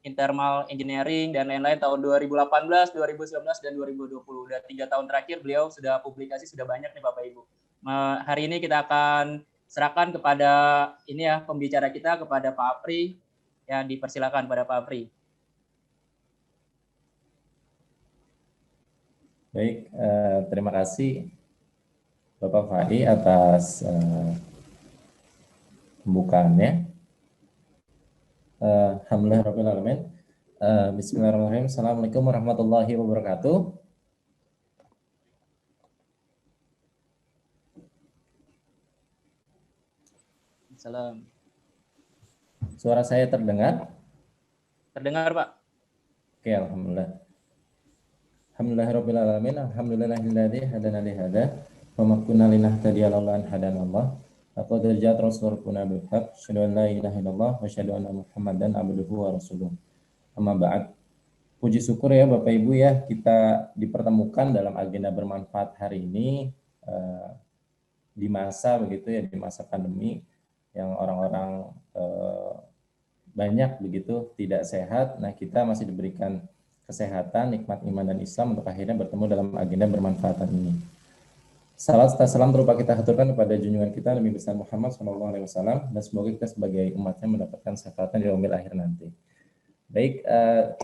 in thermal engineering dan lain-lain tahun 2018, 2019 dan 2020. Udah 3 tahun terakhir beliau sudah publikasi sudah banyak nih Bapak Ibu. Hari ini kita akan serahkan kepada ini ya pembicara kita kepada Pak Apri. Ya, dipersilakan pada Pak Apri. Baik, terima kasih Bapak Fahri atas pembukaannya. Alhamdulillahirrahmanirrahim. Bismillahirrahmanirrahim. Assalamualaikum warahmatullahi wabarakatuh. Salam. Suara saya terdengar? Terdengar, Pak. Oke, alhamdulillah. Alhamdulillahirabbil alamin. Alhamdulillahilladzi hadana li hada wa ma kunna linahtadiya laula an hadanallah. Laqad ja'at rasuluna bil haqq. Asyhadu an la ilaha illallah wa asyhadu anna Muhammadan abduhu wa rasuluh. Amma ba'd. Puji syukur ya Bapak Ibu ya, kita dipertemukan dalam agenda bermanfaat hari ini di masa begitu ya, di masa pandemi yang orang-orang banyak begitu tidak sehat. Nah, kita masih diberikan kesehatan, nikmat iman dan Islam untuk akhirnya bertemu dalam agenda bermanfaat ini. Salam serta salam berupa kita haturkan kepada junjungan kita Nabi besar Muhammad SAW, dan semoga kita sebagai umatnya mendapatkan syafaatnya di yaumil akhir nanti. Baik,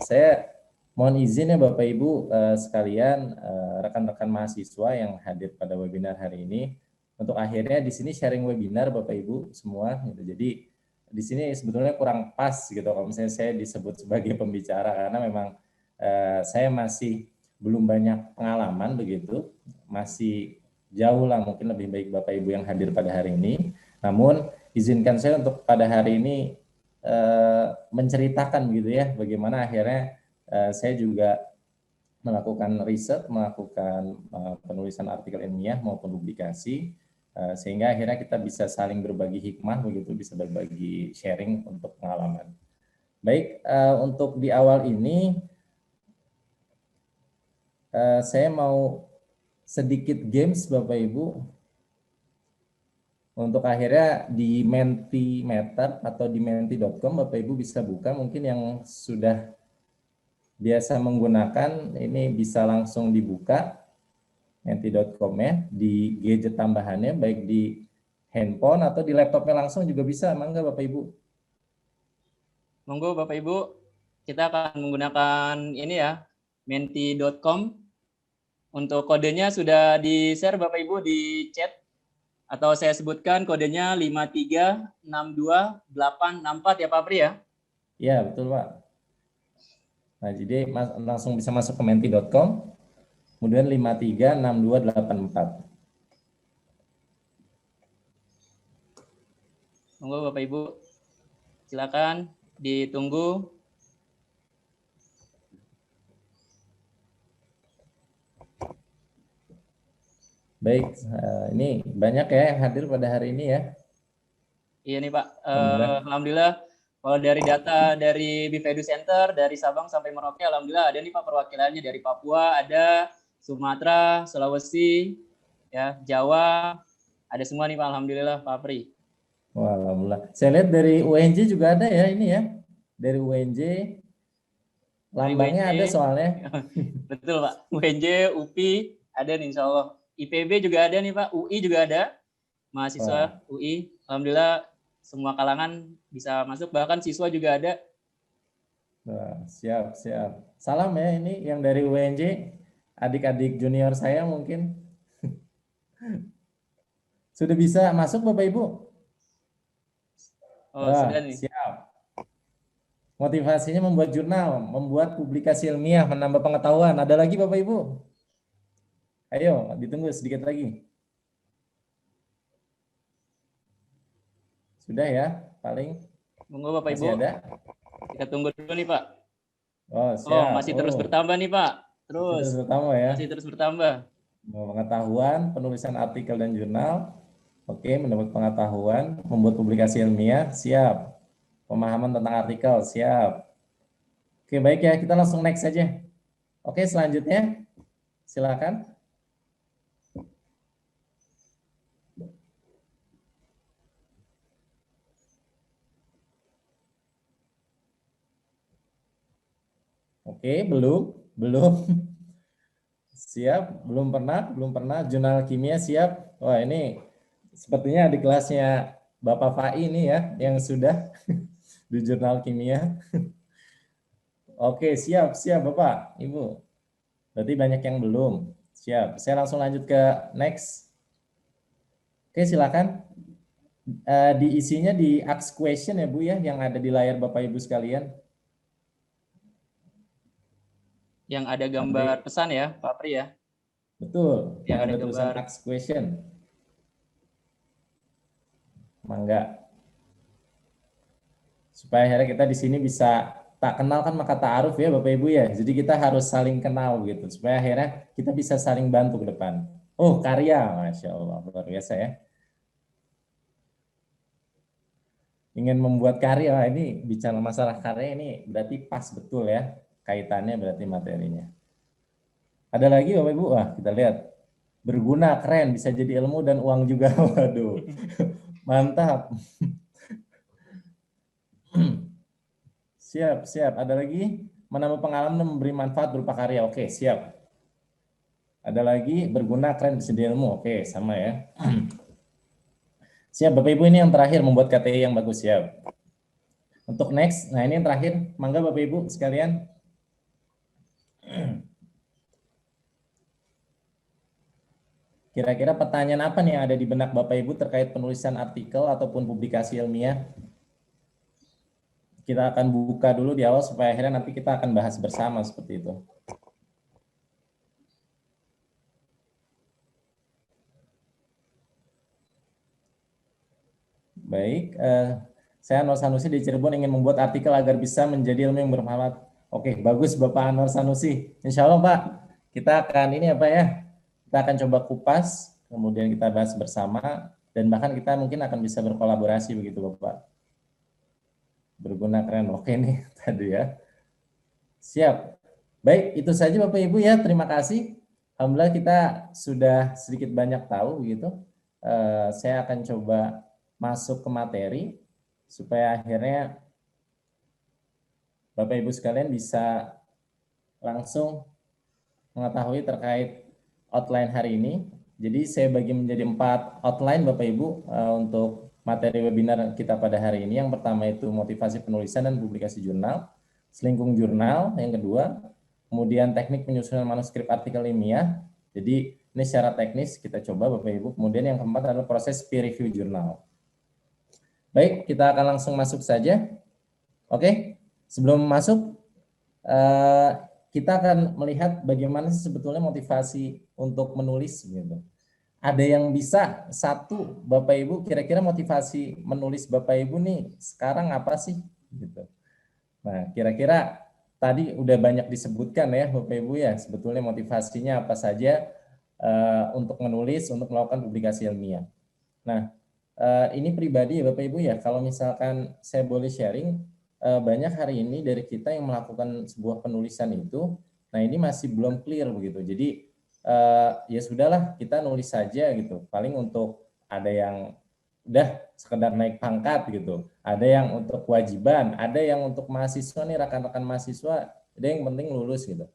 saya mohon izin ya Bapak Ibu sekalian, rekan-rekan mahasiswa yang hadir pada webinar hari ini, untuk akhirnya di sini sharing webinar Bapak Ibu semua. Gitu. Jadi di sini sebetulnya kurang pas gitu kalau misalnya saya disebut sebagai pembicara, karena memang saya masih belum banyak pengalaman begitu, masih jauh lah mungkin lebih baik Bapak Ibu yang hadir pada hari ini. Namun izinkan saya untuk pada hari ini menceritakan gitu ya bagaimana akhirnya saya juga melakukan riset, melakukan penulisan artikel ilmiah maupun publikasi, sehingga akhirnya kita bisa saling berbagi hikmah begitu, bisa berbagi sharing untuk pengalaman. Baik, untuk di awal ini saya mau sedikit games Bapak Ibu untuk akhirnya di Mentimeter atau di menti.com Bapak Ibu bisa buka, mungkin yang sudah biasa menggunakan ini bisa langsung dibuka menti.com ya, di gadget tambahannya baik di handphone atau di laptopnya langsung juga bisa, mangga Bapak Ibu. Monggo Bapak Ibu, kita akan menggunakan ini ya, menti.com. Untuk kodenya sudah di-share Bapak Ibu di chat, atau saya sebutkan kodenya 5362864 ya Pak Apri ya? Iya, betul Pak. Nah, jadi langsung bisa masuk ke menti.com, kemudian 5362864. Monggo Bapak Ibu, silakan ditunggu. Baik, ini banyak ya yang hadir pada hari ini ya. Iya nih Pak, Alhamdulillah. Kalau dari data dari BIFEDU Center, dari Sabang sampai Merauke, Alhamdulillah ada nih Pak perwakilannya, dari Papua, ada Sumatera, Sulawesi, ya Jawa, ada semua nih Pak, Alhamdulillah Pak Apri. Wah, alhamdulillah. Saya lihat dari UNJ juga ada ya ini ya, dari UNJ, lambangnya ada soalnya. Betul Pak, UNJ, UPI, ada nih Insya Allah. IPB juga ada nih Pak, UI juga ada, mahasiswa UI, Alhamdulillah semua kalangan bisa masuk, bahkan siswa juga ada. Wah, siap, siap. Salam ya ini yang dari UNJ, adik-adik junior saya mungkin. Sudah bisa masuk Bapak Ibu? Oh, Wah, sudah nih. siap. Motivasinya membuat jurnal, membuat publikasi ilmiah, menambah pengetahuan. Ada lagi Bapak Ibu? Ayo, ditunggu sedikit lagi. Sudah ya, paling. Monggo Bapak Ibu. Ada? Kita tunggu dulu nih Pak. Oh, siap. Masih terus bertambah nih Pak. Terus bertambah ya. Masih terus bertambah. Pengetahuan, penulisan artikel dan jurnal. Oke, mendapat pengetahuan, membuat publikasi ilmiah, siap. Pemahaman tentang artikel, siap. Oke, baik ya, kita langsung next saja. Oke, selanjutnya, silakan. Oke, belum. Siap, belum pernah. Jurnal kimia siap. Wah, ini sepertinya di kelasnya Bapak Fai ini ya, yang sudah di jurnal kimia. Oke, siap Bapak, Ibu. Berarti banyak yang belum. Siap, saya langsung lanjut ke next. Oke, silakan. Diisinya di ask question ya Bu ya, yang ada di layar Bapak Ibu sekalian. Yang ada gambar pesan ya, Pak Pri ya? Betul, yang ada tulisan gambar ask question. Mangga. Supaya akhirnya kita di sini bisa tak kenal kan maka ta'aruf ya Bapak Ibu ya. Jadi kita harus saling kenal gitu. Supaya akhirnya kita bisa saling bantu ke depan. Oh, karya. Masya Allah, luar biasa ya. Ingin membuat karya, ini bicara masalah karya ini berarti pas betul ya. Kaitannya berarti materinya. Ada lagi Bapak Ibu? Wah, kita lihat. Berguna, keren, bisa jadi ilmu dan uang juga. Waduh, mantap. Siap. Ada lagi? Menambah pengalaman dan memberi manfaat berupa karya. Oke, siap. Ada lagi? Berguna, keren, bisa jadi ilmu. Oke, sama ya. Siap, Bapak Ibu, ini yang terakhir membuat KTI yang bagus. Siap. Untuk next, nah ini yang terakhir. Mangga Bapak Ibu sekalian. Kira-kira pertanyaan apa nih yang ada di benak Bapak Ibu terkait penulisan artikel ataupun publikasi ilmiah? Kita akan buka dulu di awal supaya akhirnya nanti kita akan bahas bersama seperti itu. Baik, saya Anwar Sanusi di Cirebon ingin membuat artikel agar bisa menjadi ilmu yang bermanfaat. Oke, bagus Bapak Anwar Sanusi. Insya Allah Pak, kita akan ini apa ya? Kita akan coba kupas, kemudian kita bahas bersama, dan bahkan kita mungkin akan bisa berkolaborasi begitu Bapak. Berguna, keren. Oke nih tadi ya. Siap. Baik, itu saja Bapak Ibu ya. Terima kasih. Alhamdulillah kita sudah sedikit banyak tahu begitu. Saya akan coba masuk ke materi supaya akhirnya Bapak Ibu sekalian bisa langsung mengetahui terkait outline hari ini. Jadi saya bagi menjadi 4 outline Bapak Ibu untuk materi webinar kita pada hari ini. Yang pertama itu motivasi penulisan dan publikasi jurnal, selingkung jurnal yang kedua, kemudian teknik penyusunan manuskrip artikel ilmiah. Jadi ini secara teknis kita coba Bapak Ibu. Kemudian yang keempat adalah proses peer review jurnal. Baik, kita akan langsung masuk saja. Oke, sebelum masuk, kita akan melihat bagaimana sebetulnya motivasi untuk menulis. Gitu. Ada yang bisa, satu, Bapak Ibu, kira-kira motivasi menulis Bapak Ibu nih sekarang apa sih? Gitu. Nah, kira-kira tadi udah banyak disebutkan ya Bapak Ibu ya, sebetulnya motivasinya apa saja untuk menulis, untuk melakukan publikasi ilmiah. Nah, ini pribadi ya Bapak Ibu ya, kalau misalkan saya boleh sharing, banyak hari ini dari kita yang melakukan sebuah penulisan itu, nah ini masih belum clear begitu. Jadi ya sudahlah kita nulis saja gitu. Paling untuk ada yang udah sekedar naik pangkat gitu, ada yang untuk kewajiban, ada yang untuk mahasiswa nih rekan-rekan mahasiswa, ada yang penting lulus gitu.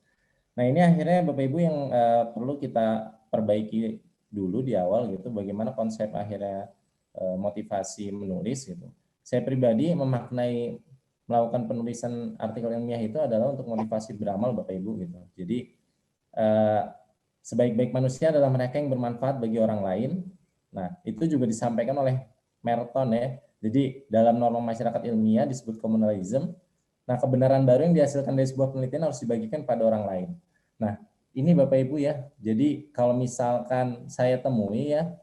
Nah ini akhirnya Bapak Ibu yang perlu kita perbaiki dulu di awal gitu, bagaimana konsep akhirnya motivasi menulis gitu. Saya pribadi memaknai melakukan penulisan artikel ilmiah itu adalah untuk motivasi beramal Bapak Ibu gitu. Jadi sebaik-baik manusia adalah mereka yang bermanfaat bagi orang lain. Nah, itu juga disampaikan oleh Merton ya. Jadi dalam norma masyarakat ilmiah disebut communalism. Nah, kebenaran baru yang dihasilkan dari sebuah penelitian harus dibagikan pada orang lain. Nah, ini Bapak Ibu ya. Jadi kalau misalkan saya temui ya,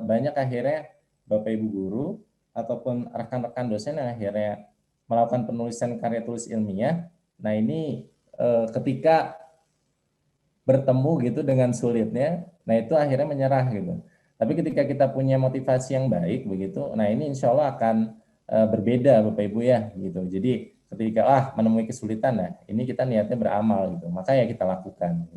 banyak akhirnya Bapak Ibu guru ataupun rekan-rekan dosen yang akhirnya melakukan penulisan karya tulis ilmiah. Nah, ini ketika bertemu gitu dengan sulitnya, nah itu akhirnya menyerah gitu. Tapi ketika kita punya motivasi yang baik begitu, nah ini insya Allah akan berbeda Bapak Ibu ya gitu. Jadi ketika menemui kesulitan, nah ini kita niatnya beramal gitu, maka ya kita lakukan.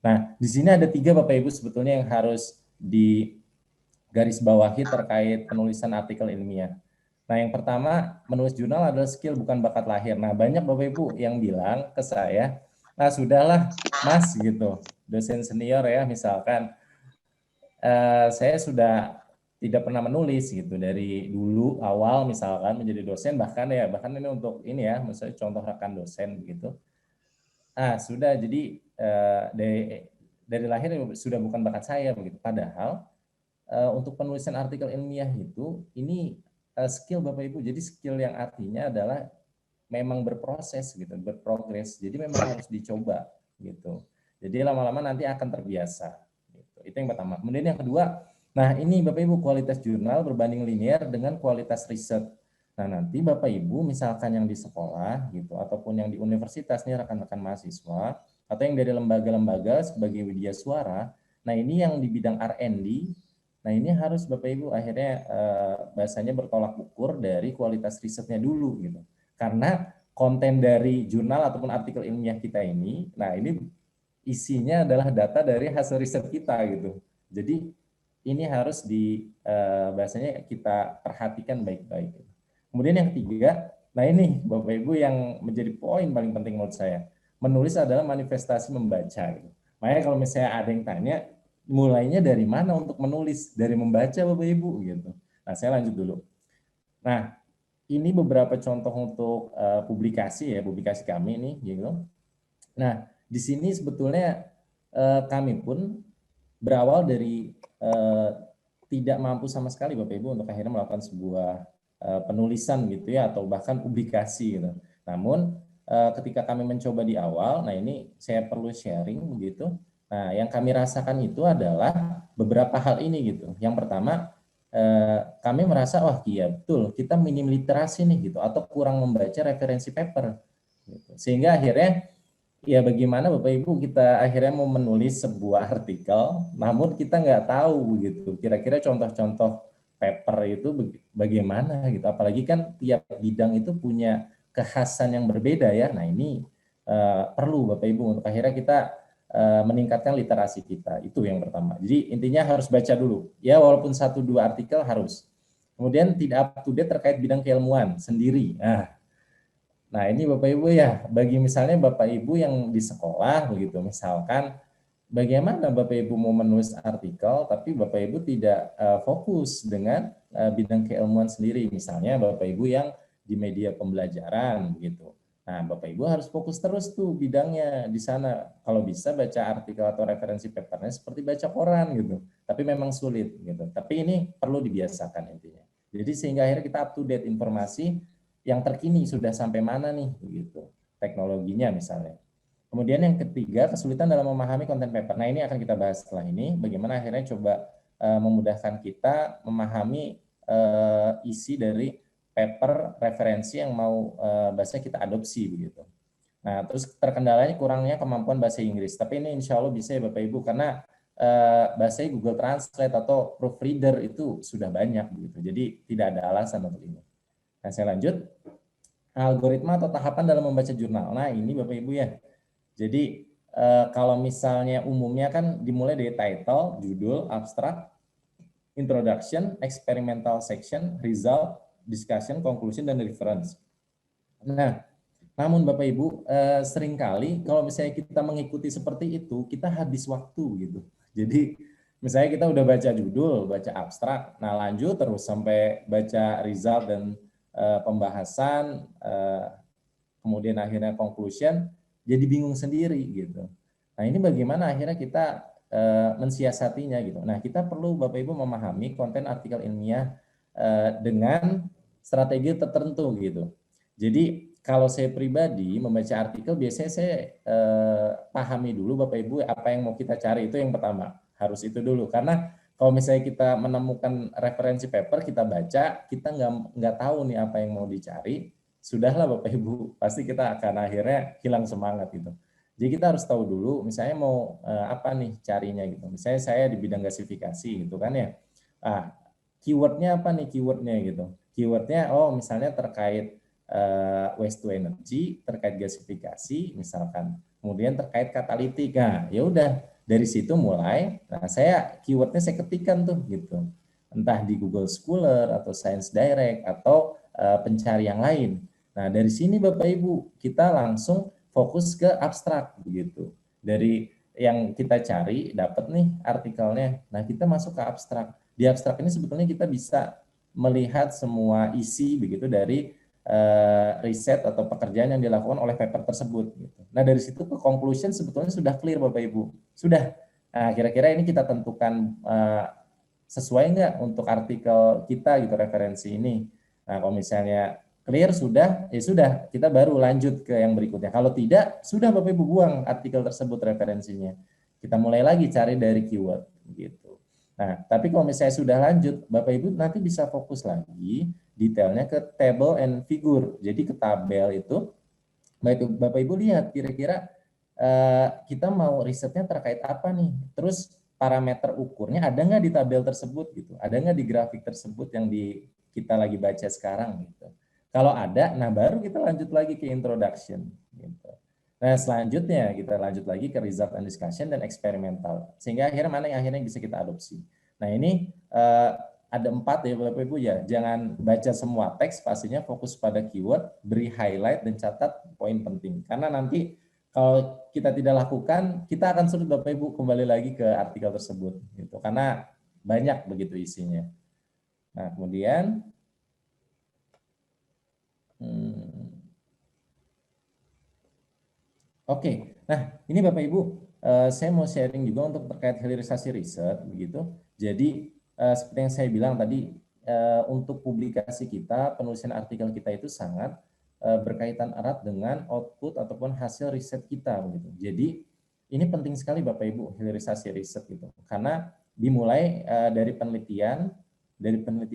Nah di sini ada 3 Bapak Ibu sebetulnya yang harus digarisbawahi terkait penulisan artikel ilmiah. Nah yang pertama, menulis jurnal adalah skill bukan bakat lahir. Nah banyak Bapak Ibu yang bilang ke saya, Nah sudahlah Mas gitu, dosen senior ya misalkan, saya sudah tidak pernah menulis gitu dari dulu awal misalkan menjadi dosen, bahkan ini untuk ini ya, misalnya contoh rekan dosen begitu. Sudah jadi dari lahir sudah bukan bakat saya begitu. Padahal untuk penulisan artikel ilmiah itu ini skill Bapak Ibu. Jadi skill yang artinya adalah memang berproses gitu, berprogres. Jadi memang harus dicoba gitu. Jadi lama-lama nanti akan terbiasa. Gitu. Itu yang pertama. Kemudian yang kedua, nah ini Bapak Ibu kualitas jurnal berbanding linear dengan kualitas riset. Nah nanti Bapak Ibu misalkan yang di sekolah gitu ataupun yang di universitas nih rekan-rekan mahasiswa atau yang dari lembaga-lembaga sebagai media suara, nah ini yang di bidang R&D, nah ini harus Bapak Ibu akhirnya bahasanya bertolak ukur dari kualitas risetnya dulu gitu. Karena konten dari jurnal ataupun artikel ilmiah kita ini, nah ini isinya adalah data dari hasil riset kita gitu. Jadi ini harus bahasanya kita perhatikan baik-baik. Kemudian yang ketiga, nah ini Bapak Ibu yang menjadi poin paling penting menurut saya, menulis adalah manifestasi membaca. Gitu. Makanya kalau misalnya ada yang tanya, mulainya dari mana untuk menulis? Dari membaca Bapak Ibu gitu. Nah saya lanjut dulu. Nah ini beberapa contoh untuk publikasi kami nih gitu. Nah di sini sebetulnya kami pun berawal dari tidak mampu sama sekali Bapak Ibu untuk akhirnya melakukan sebuah penulisan gitu ya atau bahkan publikasi gitu. Namun ketika kami mencoba di awal, nah ini saya perlu sharing begitu. Nah, yang kami rasakan itu adalah beberapa hal ini gitu. Yang pertama, kami merasa wah iya betul kita minim literasi nih gitu atau kurang membaca referensi paper. Gitu. Sehingga akhirnya ya bagaimana Bapak Ibu kita akhirnya mau menulis sebuah artikel, namun kita nggak tahu gitu. Kira-kira contoh-contoh paper itu bagaimana gitu. Apalagi kan tiap bidang itu punya kekhasan yang berbeda ya. Nah ini perlu Bapak Ibu untuk akhirnya kita meningkatkan literasi kita. Itu yang pertama. Jadi intinya harus baca dulu. Ya walaupun 1-2 artikel harus. Kemudian tidak up to date terkait bidang keilmuan sendiri. Nah ini Bapak Ibu ya, bagi misalnya Bapak Ibu yang di sekolah begitu, misalkan bagaimana Bapak Ibu mau menulis artikel, tapi Bapak Ibu tidak fokus dengan bidang keilmuan sendiri, misalnya Bapak Ibu yang di media pembelajaran gitu. Nah Bapak Ibu harus fokus terus tuh bidangnya di sana. Kalau bisa baca artikel atau referensi papernya seperti baca koran gitu, tapi memang sulit gitu. Tapi ini perlu dibiasakan intinya. Jadi sehingga akhirnya kita up to date informasi yang terkini sudah sampai mana nih begitu teknologinya misalnya. Kemudian yang ketiga kesulitan dalam memahami konten paper. Nah ini akan kita bahas setelah ini bagaimana akhirnya coba memudahkan kita memahami isi dari paper referensi yang mau bahasa kita adopsi begitu. Nah terus terkendalanya kurangnya kemampuan bahasa Inggris. Tapi ini insya Allah bisa ya Bapak Ibu karena bahasa Google Translate atau proofreader itu sudah banyak begitu. Jadi tidak ada alasan untuk ini. Nah, saya lanjut. Algoritma atau tahapan dalam membaca jurnal. Nah, ini Bapak Ibu ya. Jadi, kalau misalnya umumnya kan dimulai dari title, judul, abstrak, introduction, experimental section, result, discussion, conclusion, dan reference. Nah, namun Bapak Ibu, seringkali kalau misalnya kita mengikuti seperti itu, kita habis waktu gitu. Jadi, misalnya kita udah baca judul, baca abstrak, nah lanjut terus sampai baca result dan pembahasan, kemudian akhirnya conclusion, jadi bingung sendiri gitu. Nah ini bagaimana akhirnya kita mensiasatinya gitu. Nah kita perlu Bapak Ibu memahami konten artikel ilmiah dengan strategi tertentu gitu. Jadi kalau saya pribadi membaca artikel biasanya saya pahami dulu Bapak Ibu apa yang mau kita cari, itu yang pertama, harus itu dulu karena kalau misalnya kita menemukan referensi paper kita baca, kita nggak tahu nih apa yang mau dicari, sudahlah Bapak Ibu, pasti kita akan akhirnya hilang semangat gitu. Jadi kita harus tahu dulu, misalnya mau apa nih carinya gitu. Misalnya saya di bidang gasifikasi gitu kan ya. Keywordnya apa nih keywordnya gitu. Keywordnya misalnya terkait waste to energy, terkait gasifikasi misalkan. Kemudian terkait katalitik. Nah, ya udah dari situ mulai. Nah, keywordnya saya ketikkan tuh gitu. Entah di Google Scholar atau Science Direct atau pencari yang lain. Nah, dari sini Bapak Ibu, kita langsung fokus ke abstrak begitu. Dari yang kita cari dapat nih artikelnya. Nah, kita masuk ke abstrak. Di abstrak ini sebetulnya kita bisa melihat semua isi begitu dari riset atau pekerjaan yang dilakukan oleh paper tersebut. Gitu. Nah, dari situ ke conclusion sebetulnya sudah clear Bapak Ibu. Sudah. Nah, kira-kira ini kita tentukan sesuai nggak untuk artikel kita gitu referensi ini. Nah, kalau misalnya clear sudah, ya sudah, kita baru lanjut ke yang berikutnya. Kalau tidak, sudah Bapak Ibu buang artikel tersebut referensinya. Kita mulai lagi cari dari keyword gitu. Nah, tapi kalau misalnya sudah lanjut, Bapak Ibu nanti bisa fokus lagi detailnya ke table and figure. Jadi ke tabel itu, Bapak Ibu lihat kira-kira kita mau risetnya terkait apa nih. Terus parameter ukurnya ada nggak di tabel tersebut gitu. Ada nggak di grafik tersebut yang kita lagi baca sekarang gitu. Kalau ada, nah baru kita lanjut lagi ke introduction. Gitu. Nah selanjutnya kita lanjut lagi ke result and discussion dan eksperimental. Sehingga akhirnya mana yang akhirnya bisa kita adopsi. Nah ini ada 4 ya Bapak Ibu ya. Jangan baca semua teks, pastinya fokus pada keyword, beri highlight dan catat poin penting. Karena nanti kalau kita tidak lakukan, kita akan sulit Bapak Ibu kembali lagi ke artikel tersebut. Gitu. Karena banyak begitu isinya. Nah kemudian Oke, nah ini Bapak Ibu, saya mau sharing juga untuk terkait hilirisasi riset, begitu. Jadi seperti yang saya bilang tadi, untuk publikasi kita, penulisan artikel kita itu sangat berkaitan erat dengan output ataupun hasil riset kita, begitu. Jadi ini penting sekali Bapak Ibu hilirisasi riset gitu, karena dimulai dari penelitian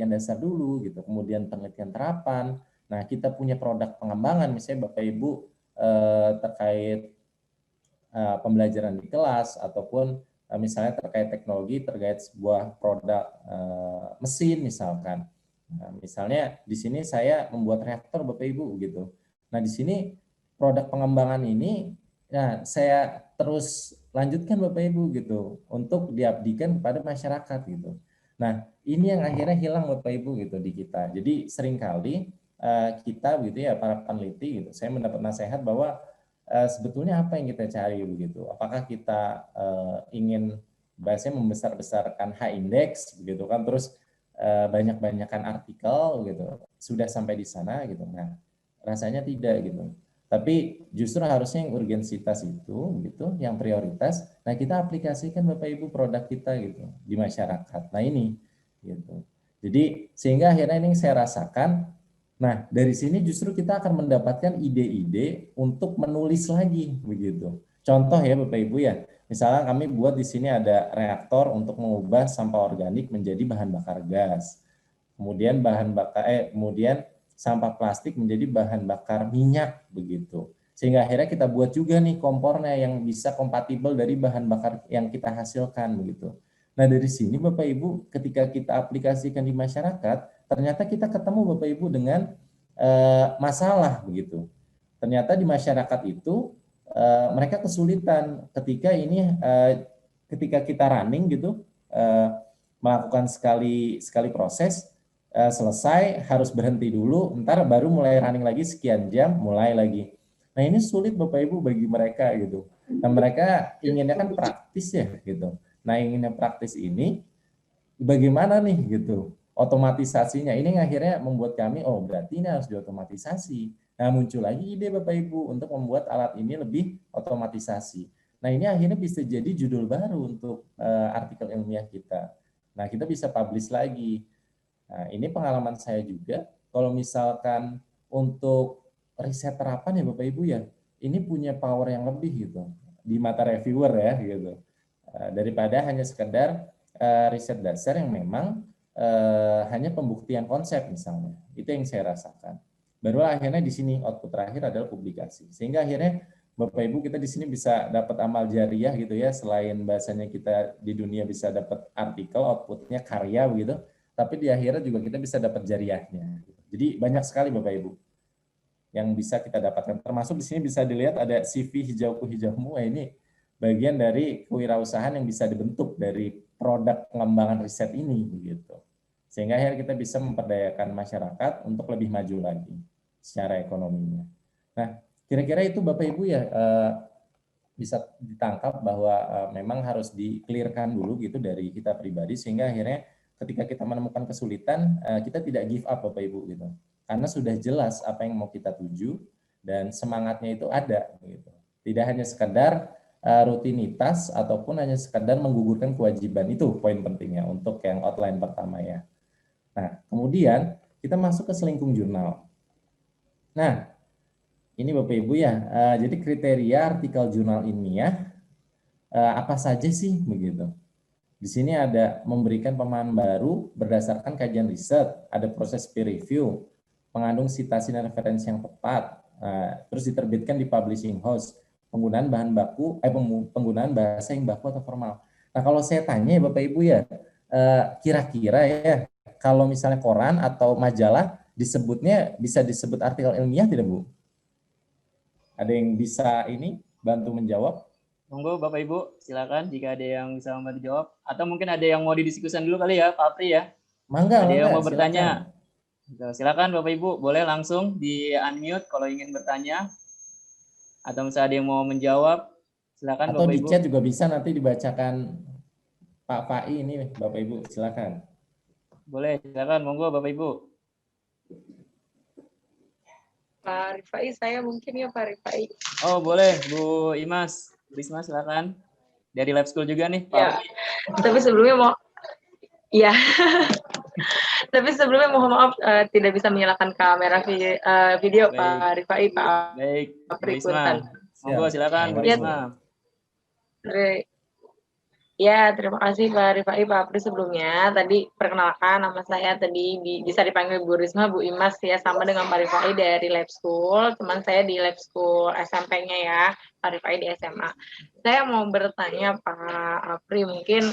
dasar dulu, gitu, kemudian penelitian terapan. Nah kita punya produk pengembangan, misalnya Bapak Ibu terkait pembelajaran di kelas ataupun misalnya terkait teknologi, terkait sebuah produk mesin misalkan. Nah, misalnya di sini saya membuat reaktor Bapak Ibu gitu. Nah di sini produk pengembangan ini, nah saya terus lanjutkan Bapak Ibu gitu untuk diabdikan kepada masyarakat gitu. Nah ini yang akhirnya hilang Bapak Ibu gitu di kita. Jadi seringkali kita gitu ya para peneliti gitu, saya mendapat nasihat bahwa sebetulnya apa yang kita cari begitu? Apakah kita ingin bahasanya membesar-besarkan H-index begitu kan, terus banyak-banyakan artikel gitu, sudah sampai di sana gitu. Nah, rasanya tidak gitu. Tapi justru harusnya yang urgensitas itu gitu, yang prioritas. Nah, kita aplikasikan Bapak Ibu produk kita gitu di masyarakat. Nah, ini gitu. Jadi sehingga akhirnya ini saya rasakan. Nah, dari sini justru kita akan mendapatkan ide-ide untuk menulis lagi begitu. Contoh ya Bapak Ibu ya, misalnya kami buat di sini ada reaktor untuk mengubah sampah organik menjadi bahan bakar gas. Kemudian sampah plastik menjadi bahan bakar minyak begitu. Sehingga akhirnya kita buat juga nih kompornya yang bisa kompatibel dari bahan bakar yang kita hasilkan begitu. Nah, dari sini Bapak Ibu ketika kita aplikasikan di masyarakat, ternyata kita ketemu Bapak Ibu dengan masalah begitu. Ternyata di masyarakat itu mereka kesulitan ketika ketika kita running gitu, melakukan sekali proses, selesai harus berhenti dulu, ntar baru mulai running lagi sekian jam, mulai lagi. Nah ini sulit Bapak Ibu bagi mereka gitu. Nah mereka inginnya kan praktis ya gitu. Nah inginnya praktis ini bagaimana nih gitu otomatisasinya. Ini yang akhirnya membuat kami, oh berarti ini harus diotomatisasi. Nah muncul lagi ide Bapak Ibu untuk membuat alat ini lebih otomatisasi. Nah ini akhirnya bisa jadi judul baru untuk artikel ilmiah kita. Nah kita bisa publish lagi. Nah ini pengalaman saya juga, kalau misalkan untuk riset terapan ya Bapak Ibu ya, ini punya power yang lebih gitu di mata reviewer ya gitu. Daripada hanya sekedar riset dasar yang memang hanya pembuktian konsep misalnya. Itu yang saya rasakan. Baru akhirnya di sini output terakhir adalah publikasi. Sehingga akhirnya Bapak Ibu kita di sini bisa dapat amal jariah gitu ya, selain bahasanya kita di dunia bisa dapat artikel, outputnya karya begitu, tapi di akhirat juga kita bisa dapat jariahnya. Jadi banyak sekali Bapak Ibu yang bisa kita dapatkan. Termasuk di sini bisa dilihat ada CV hijauku hijaumu. Ini bagian dari kewirausahaan yang bisa dibentuk dari produk pengembangan riset ini begitu. Sehingga akhirnya kita bisa memperdayakan masyarakat untuk lebih maju lagi secara ekonominya. Nah, Kira-kira itu Bapak Ibu ya bisa ditangkap bahwa memang harus di-clearkan dulu gitu dari kita pribadi, sehingga akhirnya ketika kita menemukan kesulitan kita tidak give up Bapak Ibu gitu. Karena sudah jelas apa yang mau kita tuju dan semangatnya itu ada gitu. Tidak hanya sekedar rutinitas ataupun hanya sekedar menggugurkan kewajiban. Itu poin pentingnya untuk yang outline pertama ya. Nah, kemudian kita masuk ke selingkung jurnal. Nah, ini Bapak Ibu ya, jadi kriteria artikel jurnal ilmiah apa saja sih begitu. Di sini ada memberikan pemahaman baru berdasarkan kajian riset, ada proses peer review, mengandung citasi dan referensi yang tepat, terus diterbitkan di publishing house, penggunaan bahan baku, penggunaan bahasa yang baku atau formal. Nah kalau saya tanya ya Bapak Ibu ya, kira-kira ya kalau misalnya koran atau majalah disebutnya bisa disebut artikel ilmiah tidak Bu? Ada yang bisa ini bantu menjawab? Monggo Bapak Ibu, silakan jika ada yang bisa membantu jawab. Atau mungkin ada yang mau didiskusikan dulu kali ya, Pak Apri ya. Mangga, ada yang mau silakan. bertanya. Silakan Bapak Ibu, boleh langsung di unmute kalau ingin bertanya. Atau misalnya ada yang mau menjawab, silakan atau Bapak di Ibu. chat juga bisa nanti dibacakan Pak Pai ini Bapak Ibu, silakan. Boleh, silakan monggo Bapak Ibu. Pak Rifai, saya mungkin ya Pak Rifai. Oh boleh, Bu Imas. Bu Isma silakan. Dari Lab School juga nih, Pak. Ya, tapi sebelumnya mau, ya. Tapi sebelumnya mohon maaf tidak bisa menyalakan kamera video Baik. Pak Rifai, Pak. Baik, Bu Apri Isma. Monggo silakan Bu Ya. Isma. Ya, terima kasih Pak Rifai, Pak Apri sebelumnya. Tadi perkenalkan nama saya tadi bisa dipanggil Bu Risma, Bu Imas ya, sama dengan Pak Rifai dari Lab School. Teman saya di Lab School SMP-nya ya, Pak Rifai di SMA. Saya mau bertanya Pak Apri, mungkin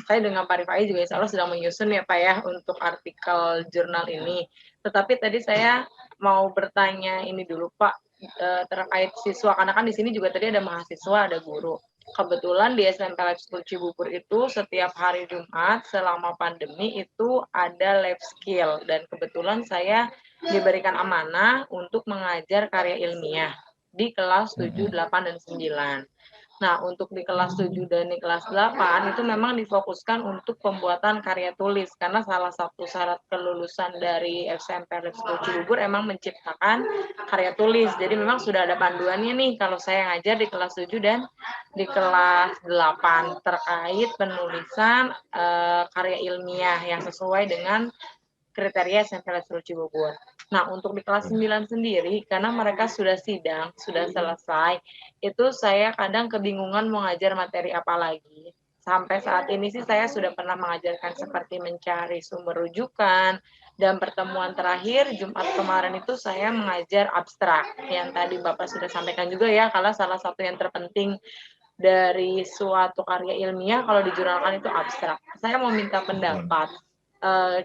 saya dengan Pak Rifai juga insya Allah sedang menyusun ya Pak ya untuk artikel jurnal ini. Tetapi tadi saya mau bertanya ini dulu Pak, terkait siswa, karena kan di sini juga tadi ada mahasiswa, ada guru. Kebetulan di SMP Lab School Cibubur itu setiap hari Jumat selama pandemi itu ada lab skill, dan kebetulan saya diberikan amanah untuk mengajar karya ilmiah di kelas 7, 8, dan 9. Nah, untuk di kelas 7 dan di kelas 8 itu memang difokuskan untuk pembuatan karya tulis, karena salah satu syarat kelulusan dari SMP Lab School Cibubur emang menciptakan karya tulis. Jadi memang sudah ada panduannya nih kalau saya ngajar di kelas 7 dan di kelas 8 terkait penulisan karya ilmiah yang sesuai dengan kriteria SMP Lab School Cibubur. Nah, untuk di kelas 9 sendiri, karena mereka sudah sidang, sudah selesai, itu saya kadang kebingungan mau ngajar materi apa lagi. Sampai saat ini sih saya sudah pernah mengajarkan seperti mencari sumber rujukan, dan pertemuan terakhir Jumat kemarin itu saya mengajar abstrak, yang tadi Bapak sudah sampaikan juga ya, kalau salah satu yang terpenting dari suatu karya ilmiah kalau dijurnalkan itu abstrak. Saya mau minta pendapat.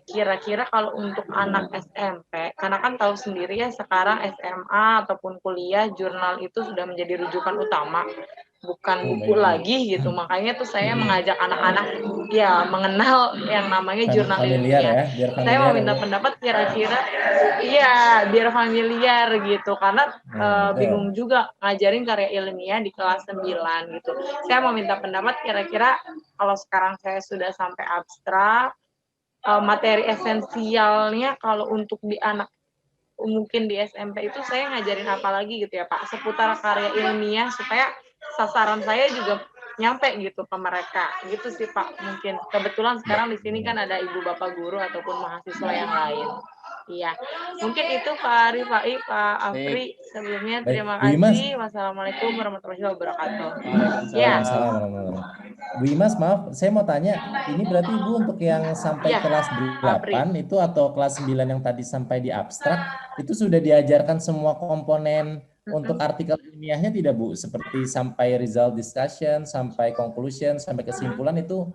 Kira-kira kalau untuk anak SMP, karena kan tahu sendiri ya sekarang SMA ataupun kuliah jurnal itu sudah menjadi rujukan utama, bukan buku lagi gitu. Makanya tuh saya mengajak anak-anak ya mengenal yang namanya jurnal ilmiah. Ya, saya mau minta pendapat kira-kira, iya biar familiar gitu, karena bingung juga ngajarin karya ilmiah di kelas 9 gitu. Saya mau minta pendapat kira-kira kalau sekarang saya sudah sampai abstrak, materi esensialnya kalau untuk di anak mungkin di SMP itu saya ngajarin apa lagi gitu ya Pak, seputar karya ilmiah supaya sasaran saya juga nyampe gitu ke mereka gitu sih Pak. Mungkin kebetulan sekarang di sini kan ada ibu bapak guru ataupun mahasiswa yang lain. Iya, mungkin itu Pak Rifai, Pak Apri. Sebelumnya terima kasih. Wassalamualaikum warahmatullahi wabarakatuh. Ya. Bu Imas, maaf, saya mau tanya, ini berarti Ibu untuk yang sampai kelas 8 itu atau kelas 9 yang tadi sampai di abstrak, itu sudah diajarkan semua komponen untuk artikel ilmiahnya tidak Bu? Seperti sampai result discussion, sampai conclusion, sampai kesimpulan itu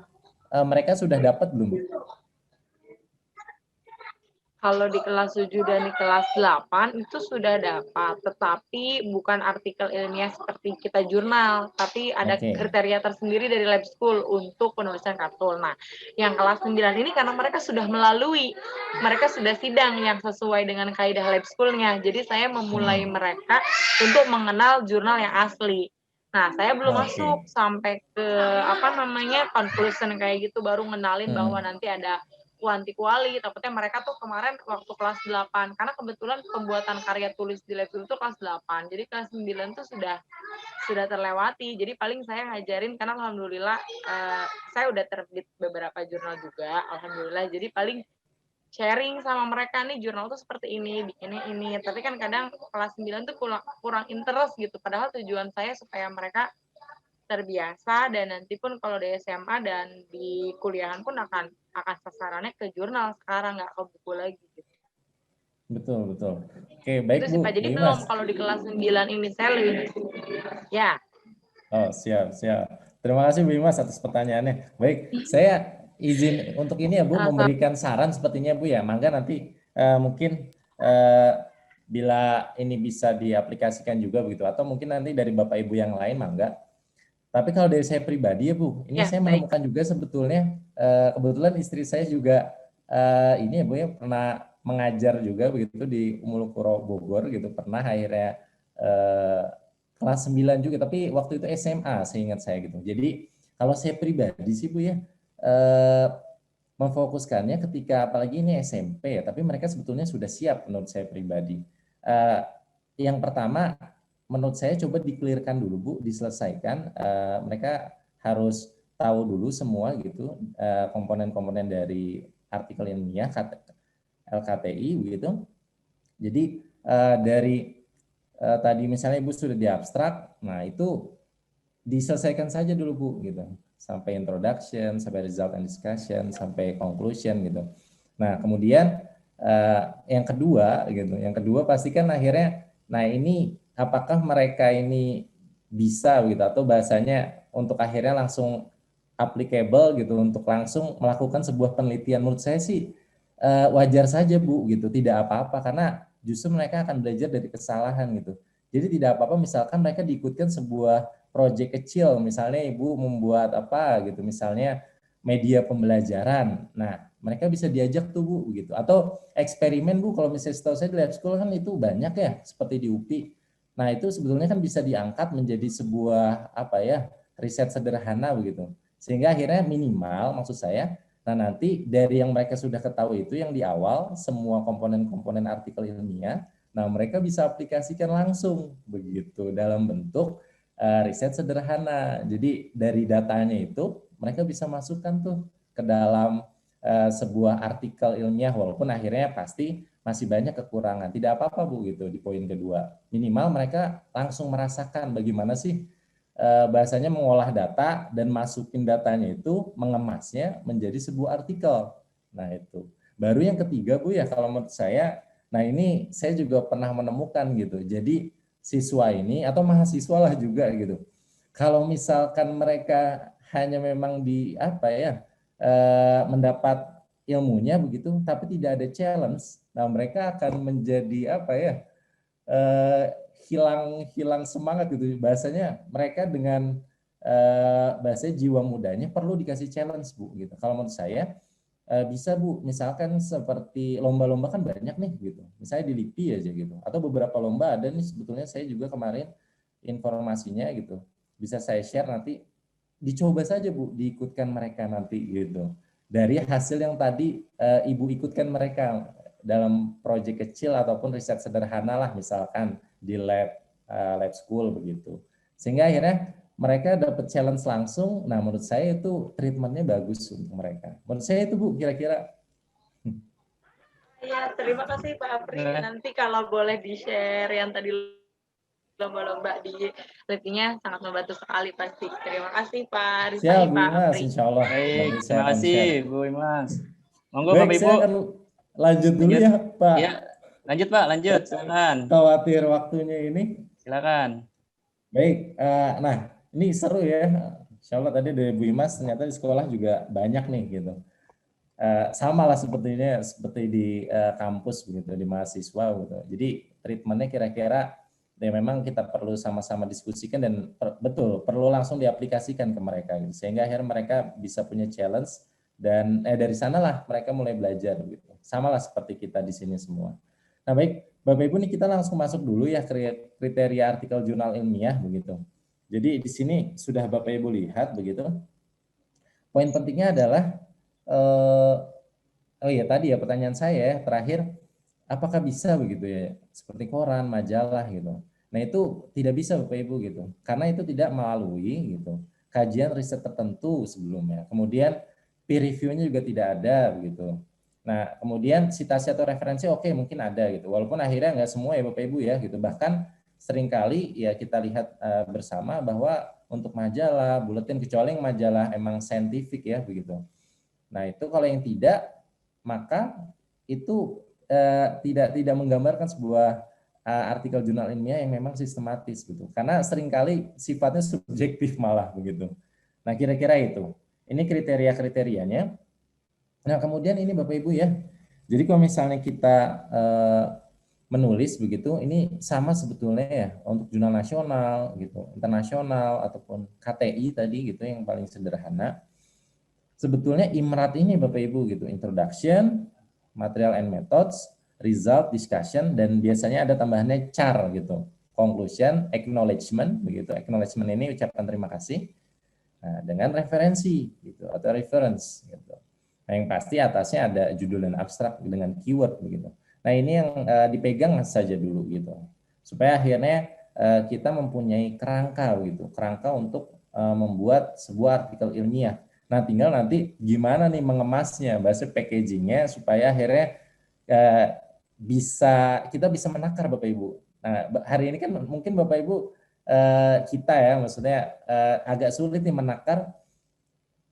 mereka sudah dapat belum? Kalau di kelas 7 dan di kelas 8 itu sudah dapat, tetapi bukan artikel ilmiah seperti kita jurnal, tapi ada Oke. kriteria tersendiri dari lab school untuk penulisan kartul. Nah, yang kelas 9 ini karena mereka sudah melalui, mereka sudah sidang yang sesuai dengan kaidah lab school-nya. Jadi saya memulai mereka untuk mengenal jurnal yang asli. Nah, saya belum masuk Oke. sampai ke conclusion kayak gitu, baru ngenalin bahwa nanti ada kuanti-kuali, takutnya mereka tuh kemarin waktu kelas 8, karena kebetulan pembuatan karya tulis di lab itu kelas 8, jadi kelas 9 tuh sudah terlewati, jadi paling saya ngajarin, karena alhamdulillah saya udah terbit beberapa jurnal juga, alhamdulillah, jadi paling sharing sama mereka nih jurnal tuh seperti ini, bikinnya ini, tapi kan kadang kelas 9 tuh kurang interest gitu, padahal tujuan saya supaya mereka terbiasa dan nanti pun kalau di SMA dan di kuliahan pun akan sasarannya ke jurnal sekarang, nggak ke buku lagi gitu. Betul, betul. Oke, Itu baik sih Bu. Pak. Jadi Bu belum, Imas. kalau di kelas 9 ini saya lebih, ya. Oh, siap, siap. Terima kasih Bu Imas atas pertanyaannya. Baik, saya izin untuk ini ya Bu, memberikan saran sepertinya Bu ya. Mangga nanti mungkin bila ini bisa diaplikasikan juga begitu, atau mungkin nanti dari Bapak Ibu yang lain, mangga. Tapi kalau dari saya pribadi ya Bu, ini Ya, saya baik. menemukan juga sebetulnya, kebetulan istri saya juga ini ya Bu ya, pernah mengajar juga begitu di Umulukuro Bogor gitu, pernah akhirnya kelas 9 juga, tapi waktu itu SMA seingat saya gitu. Jadi kalau saya pribadi sih Bu ya, memfokuskannya ketika apalagi ini SMP ya, tapi mereka sebetulnya sudah siap menurut saya pribadi. Yang pertama, menurut saya coba di-clear-kan dulu Bu, diselesaikan. Mereka harus tahu dulu semua gitu komponen-komponen dari artikel ilmiah LKTI begitu. Jadi dari tadi misalnya Ibu sudah di abstrak, nah itu diselesaikan saja dulu Bu gitu, sampai introduction, sampai result and discussion, sampai conclusion gitu. Nah kemudian yang kedua gitu, yang kedua pastikan akhirnya, nah ini apakah mereka ini bisa gitu, atau bahasanya untuk akhirnya langsung applicable gitu, untuk langsung melakukan sebuah penelitian. Menurut saya sih wajar saja Bu gitu, tidak apa-apa, karena justru mereka akan belajar dari kesalahan gitu. Jadi tidak apa-apa misalkan mereka diikutkan sebuah proyek kecil, misalnya Ibu membuat apa gitu, misalnya media pembelajaran. Nah, mereka bisa diajak tuh Bu gitu. Atau eksperimen Bu, kalau misalnya setahu saya di lab school kan itu banyak ya, seperti di UPI. Nah, itu sebetulnya kan bisa diangkat menjadi sebuah apa ya, riset sederhana begitu. Sehingga akhirnya minimal maksud saya, nah nanti dari yang mereka sudah ketahui itu yang di awal semua komponen-komponen artikel ilmiah, nah mereka bisa aplikasikan langsung begitu dalam bentuk riset sederhana. Jadi dari datanya itu mereka bisa masukkan tuh ke dalam sebuah artikel ilmiah, walaupun akhirnya pasti masih banyak kekurangan. Tidak apa-apa Bu gitu di poin kedua. Minimal mereka langsung merasakan bagaimana sih bahasanya mengolah data dan masukin datanya itu, mengemasnya menjadi sebuah artikel. Nah itu. Baru yang ketiga Bu ya, kalau menurut saya, nah ini saya juga pernah menemukan gitu. Jadi siswa ini atau mahasiswa lah juga gitu. Kalau misalkan mereka hanya memang di apa ya, mendapat ilmunya begitu, tapi tidak ada challenge, nah mereka akan menjadi apa ya, hilang semangat gitu. Bahasanya mereka dengan bahasa jiwa mudanya perlu dikasih challenge Bu gitu. Kalau menurut saya bisa Bu, misalkan seperti lomba-lomba kan banyak nih gitu. Misalnya di LIPI aja gitu. Atau beberapa lomba ada nih, sebetulnya saya juga kemarin informasinya gitu. Bisa saya share nanti, dicoba saja Bu, diikutkan mereka nanti gitu. Dari hasil yang tadi Ibu ikutkan mereka dalam proyek kecil ataupun riset sederhana lah misalkan di lab school begitu. Sehingga akhirnya mereka dapat challenge langsung. Nah, menurut saya itu treatmentnya bagus untuk mereka. Menurut saya itu Bu, kira-kira. Ya, terima kasih Pak Apri. Nanti kalau boleh di-share yang tadi lomba-lomba di LIPI-nya sangat membantu sekali pasti. Terima kasih Pak Rifai, Siap Bu Pak Imas, Apri. insya Allah. Baik, Nanti saya terima akan kasih share. Bu Imas. Monggo Baik, Bapak Ibu. saya akan lanjut dulu Lanjut. ya Pak. Ya, lanjut Pak, lanjut. Silakan. Khawatir waktunya ini. Silakan. Baik, nah ini seru ya. Insya Allah tadi dari Bu Imas ternyata di sekolah juga banyak nih gitu. sama lah seperti di kampus begitu, di mahasiswa gitu. Jadi treatmentnya kira-kira ya memang kita perlu sama-sama diskusikan dan betul perlu langsung diaplikasikan ke mereka gitu. Sehingga akhirnya mereka bisa punya challenge dan dari sanalah mereka mulai belajar gitu. Sama lah seperti kita di sini semua. Nah baik, Bapak Ibu nih kita langsung masuk dulu ya kriteria artikel jurnal ilmiah begitu. Jadi di sini sudah Bapak Ibu lihat begitu. Poin pentingnya adalah oh iya tadi ya pertanyaan saya terakhir, apakah bisa begitu ya seperti koran, majalah gitu. Nah itu tidak bisa Bapak Ibu gitu, karena itu tidak melalui gitu kajian riset tertentu sebelumnya. Kemudian peer review-nya juga tidak ada begitu. Nah kemudian citasi atau referensi oke mungkin ada gitu, walaupun akhirnya nggak semua ya Bapak Ibu ya gitu. Bahkan seringkali ya kita lihat bersama bahwa untuk majalah, buletin kecuali yang majalah emang saintifik ya begitu. Nah itu kalau yang tidak, maka itu tidak menggambarkan sebuah artikel jurnal ilmiah yang memang sistematis gitu. Karena seringkali sifatnya subjektif malah begitu. Nah kira-kira itu. Ini kriteria-kriterianya. Nah kemudian ini Bapak Ibu ya. Jadi kalau misalnya kita menulis begitu, ini sama sebetulnya ya untuk jurnal nasional gitu, internasional ataupun KTI tadi gitu yang paling sederhana. Sebetulnya IMRAT ini Bapak Ibu gitu, introduction, material and methods, result, discussion, dan biasanya ada tambahannya CHAR gitu, conclusion, acknowledgement begitu. Acknowledgement ini ucapan terima kasih. Nah, dengan referensi gitu atau reference gitu. Nah, yang pasti atasnya ada judul dan abstrak dengan keyword begitu. Nah, ini yang dipegang saja dulu gitu. Supaya akhirnya kita mempunyai kerangka gitu, kerangka untuk membuat sebuah artikel ilmiah. Nah, tinggal nanti gimana nih mengemasnya, bahasa packagingnya supaya akhirnya kita bisa menakar Bapak Ibu. Nah, hari ini kan mungkin Bapak Ibu kita ya, maksudnya agak sulit nih menakar.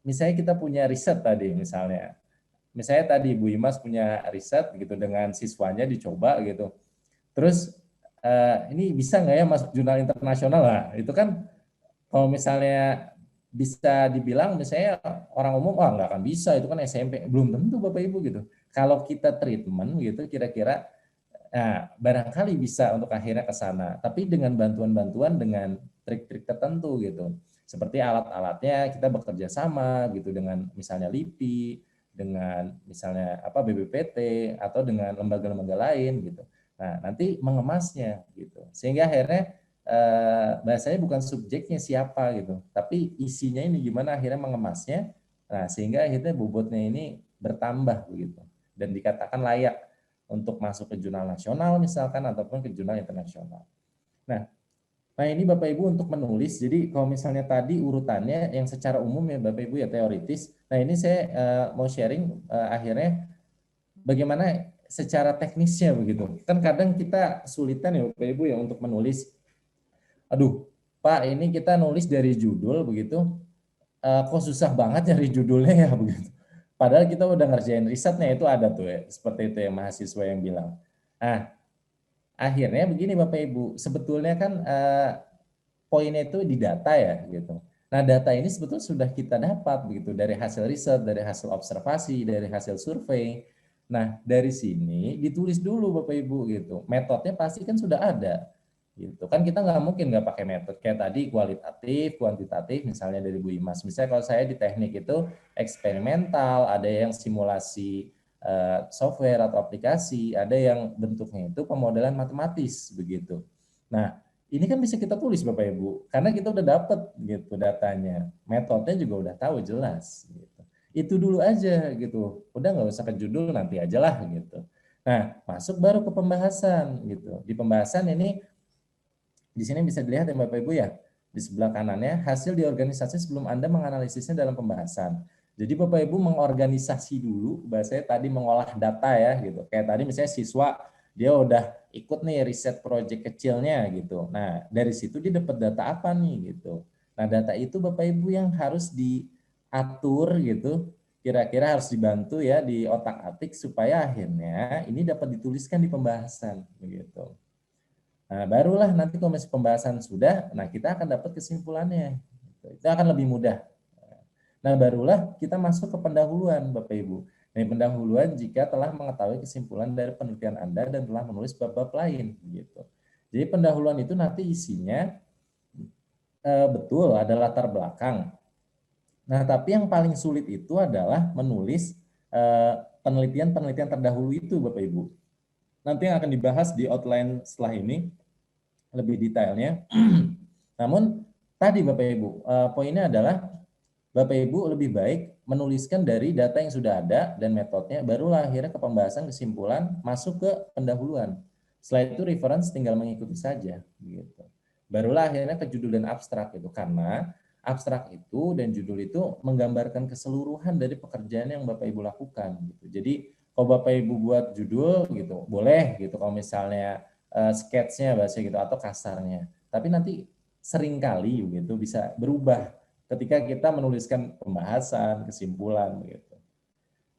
Misalnya kita punya riset tadi, misalnya tadi Bu Imas punya riset gitu dengan siswanya dicoba gitu. Terus ini bisa nggak ya masuk jurnal internasional lah? Itu kan kalau misalnya bisa dibilang misalnya orang umum wah nggak akan bisa itu kan SMP, belum tentu Bapak Ibu gitu. Kalau kita treatment gitu kira-kira barangkali bisa untuk akhirnya ke sana, tapi dengan bantuan-bantuan dengan trik-trik tertentu gitu. Seperti alat-alatnya kita bekerja sama gitu dengan misalnya LIPI, dengan misalnya BPPT atau dengan lembaga-lembaga lain gitu. Nah, nanti mengemasnya gitu. Sehingga akhirnya bahasanya bukan subjeknya siapa gitu, tapi isinya ini gimana akhirnya mengemasnya. Nah, sehingga akhirnya bobotnya ini bertambah begitu dan dikatakan layak untuk masuk ke jurnal nasional misalkan ataupun ke jurnal internasional. Nah ini Bapak Ibu untuk menulis, jadi kalau misalnya tadi urutannya yang secara umum ya Bapak Ibu ya teoritis, nah ini saya mau sharing akhirnya bagaimana secara teknisnya begitu. Kan kadang kita sulitan ya Bapak Ibu ya untuk menulis, aduh Pak ini kita nulis dari judul begitu, kok susah banget nyari judulnya ya begitu. Padahal kita udah ngerjain risetnya itu ada tuh ya, seperti itu ya mahasiswa yang bilang. Nah, akhirnya begini Bapak Ibu, sebetulnya kan poinnya itu di data ya gitu. Nah, data ini sebetulnya sudah kita dapat begitu dari hasil riset, dari hasil observasi, dari hasil survei. Nah, dari sini ditulis dulu Bapak Ibu gitu. Metodenya pasti kan sudah ada. Gitu. Kan kita nggak mungkin nggak pakai metode kayak tadi kualitatif, kuantitatif misalnya dari Bu Imas. Misalnya kalau saya di teknik itu eksperimental, ada yang simulasi software atau aplikasi, ada yang bentuknya itu pemodelan matematis begitu. Nah, ini kan bisa kita tulis Bapak Ibu, karena kita udah dapat gitu datanya, metodenya juga udah tahu jelas. Gitu. Itu dulu aja gitu, udah nggak usah ke judul nanti aja lah gitu. Nah, masuk baru ke pembahasan gitu. Di pembahasan ini di sini bisa dilihat ya Bapak Ibu ya, di sebelah kanannya hasil di organisasi sebelum Anda menganalisisnya dalam pembahasan. Jadi Bapak Ibu mengorganisasi dulu, bahasanya tadi mengolah data ya gitu. Kayak tadi misalnya siswa dia udah ikut nih riset proyek kecilnya gitu. Nah, dari situ dia dapat data apa nih gitu. Nah, data itu Bapak Ibu yang harus diatur gitu. Kira-kira harus dibantu ya di otak-atik supaya akhirnya ini dapat dituliskan di pembahasan begitu. Nah, barulah nanti kalau masih pembahasan sudah, nah kita akan dapat kesimpulannya. Itu akan lebih mudah. Nah, barulah kita masuk ke pendahuluan, Bapak Ibu. Nah, pendahuluan jika telah mengetahui kesimpulan dari penelitian Anda dan telah menulis bab-bab lain, gitu. Jadi pendahuluan itu nanti isinya betul ada latar belakang. Nah, tapi yang paling sulit itu adalah menulis penelitian-penelitian terdahulu itu, Bapak Ibu. Nanti yang akan dibahas di outline setelah ini lebih detailnya. Namun tadi Bapak Ibu, poinnya adalah Bapak Ibu lebih baik menuliskan dari data yang sudah ada dan metodenya, barulah akhirnya ke pembahasan kesimpulan masuk ke pendahuluan. Setelah itu reference tinggal mengikuti saja, gitu. Barulah akhirnya ke judul dan abstrak itu, karena abstrak itu dan judul itu menggambarkan keseluruhan dari pekerjaan yang Bapak Ibu lakukan, gitu. Jadi kalau Bapak Ibu buat judul gitu, boleh gitu kalau misalnya sketsnya bahasa gitu atau kasarnya. Tapi nanti seringkali gitu bisa berubah ketika kita menuliskan pembahasan, kesimpulan begitu.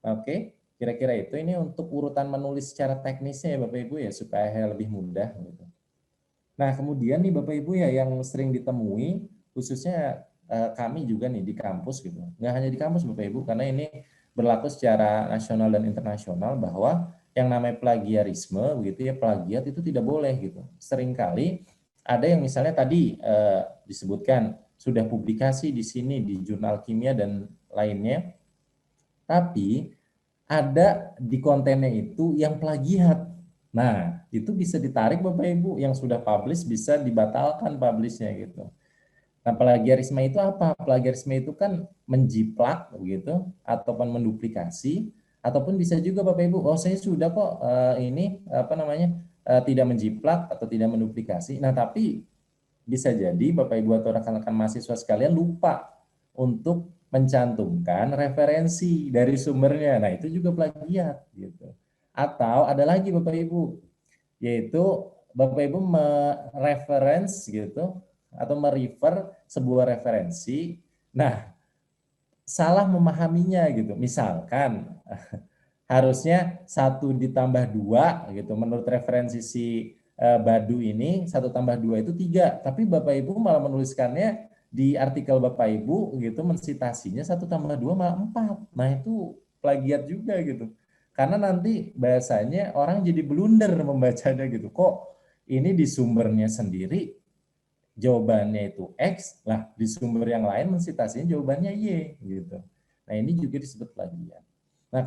Oke, kira-kira itu ini untuk urutan menulis secara teknisnya ya Bapak Ibu ya supaya lebih mudah gitu. Nah, kemudian nih Bapak Ibu ya yang sering ditemui khususnya kami juga nih di kampus gitu. Nggak hanya di kampus Bapak Ibu karena ini berlaku secara nasional dan internasional bahwa yang namanya plagiarisme begitu ya, plagiat itu tidak boleh gitu. Seringkali ada yang misalnya tadi disebutkan sudah publikasi di sini di jurnal kimia dan lainnya, tapi ada di kontennya itu yang plagiat. Nah, itu bisa ditarik Bapak Ibu, yang sudah publish bisa dibatalkan publishnya gitu. Nah, plagiarisme itu apa? Plagiarisme itu kan menjiplak begitu, ataupun menduplikasi, ataupun bisa juga Bapak Ibu, oh saya sudah kok ini apa namanya tidak menjiplak atau tidak menduplikasi. Nah, tapi bisa jadi Bapak Ibu atau rekan-rekan mahasiswa sekalian lupa untuk mencantumkan referensi dari sumbernya. Nah, itu juga plagiat gitu. Atau ada lagi Bapak Ibu, yaitu Bapak Ibu mereference gitu atau merefer sebuah referensi. Nah, salah memahaminya gitu. Misalkan harusnya 1 ditambah 2 gitu menurut referensi si Badu ini 1 tambah 2 itu 3, tapi Bapak Ibu malah menuliskannya di artikel Bapak Ibu gitu mensitasinya 1 tambah 2 malah 4. Nah, itu plagiat juga gitu. Karena nanti bahasanya orang jadi blunder membacanya gitu. Kok ini di sumbernya sendiri jawabannya itu X, lah di sumber yang lain mensitasinya jawabannya Y gitu. Nah, ini juga disebut plagiat. Nah,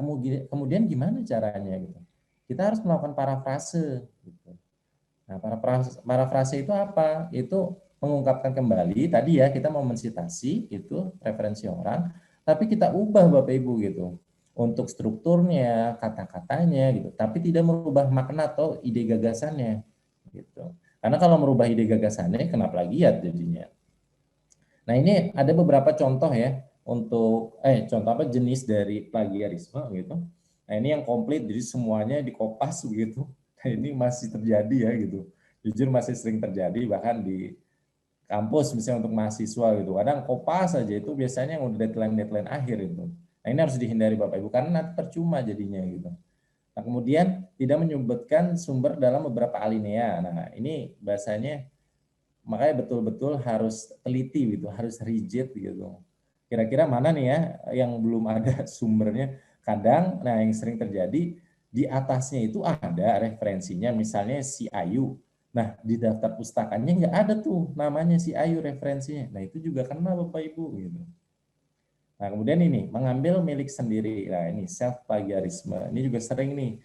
kemudian gimana caranya gitu? Kita harus melakukan parafrase gitu. Nah, parafrase itu apa? Itu mengungkapkan kembali tadi ya kita mau mensitasi itu referensi orang, tapi kita ubah Bapak Ibu gitu untuk strukturnya, kata-katanya gitu, tapi tidak merubah makna atau ide gagasannya gitu. Karena kalau merubah ide gagasannya kena plagiat jadinya. Nah, ini ada beberapa contoh ya untuk contoh apa jenis dari plagiarisme gitu. Nah, ini yang komplit jadi semuanya dikopas begitu. Nah, ini masih terjadi ya gitu. Jujur masih sering terjadi bahkan di kampus misalnya untuk mahasiswa gitu. Kadang kopas saja itu biasanya yang udah deadline akhir itu. Nah, ini harus dihindari Bapak Ibu karena nanti percuma jadinya gitu. Nah, kemudian tidak menyebutkan sumber dalam beberapa alinea. Nah, ini bahasanya makanya betul-betul harus teliti gitu, harus rigid gitu. Kira-kira mana nih ya yang belum ada sumbernya. Kadang, nah yang sering terjadi, di atasnya itu ada referensinya, misalnya si Ayu. Nah, di daftar pustakanya nggak ada tuh namanya si Ayu referensinya. Nah, itu juga kena Bapak Ibu gitu. Nah, kemudian ini, mengambil milik sendiri. Nah, ini self plagiarisme. Ini juga sering nih.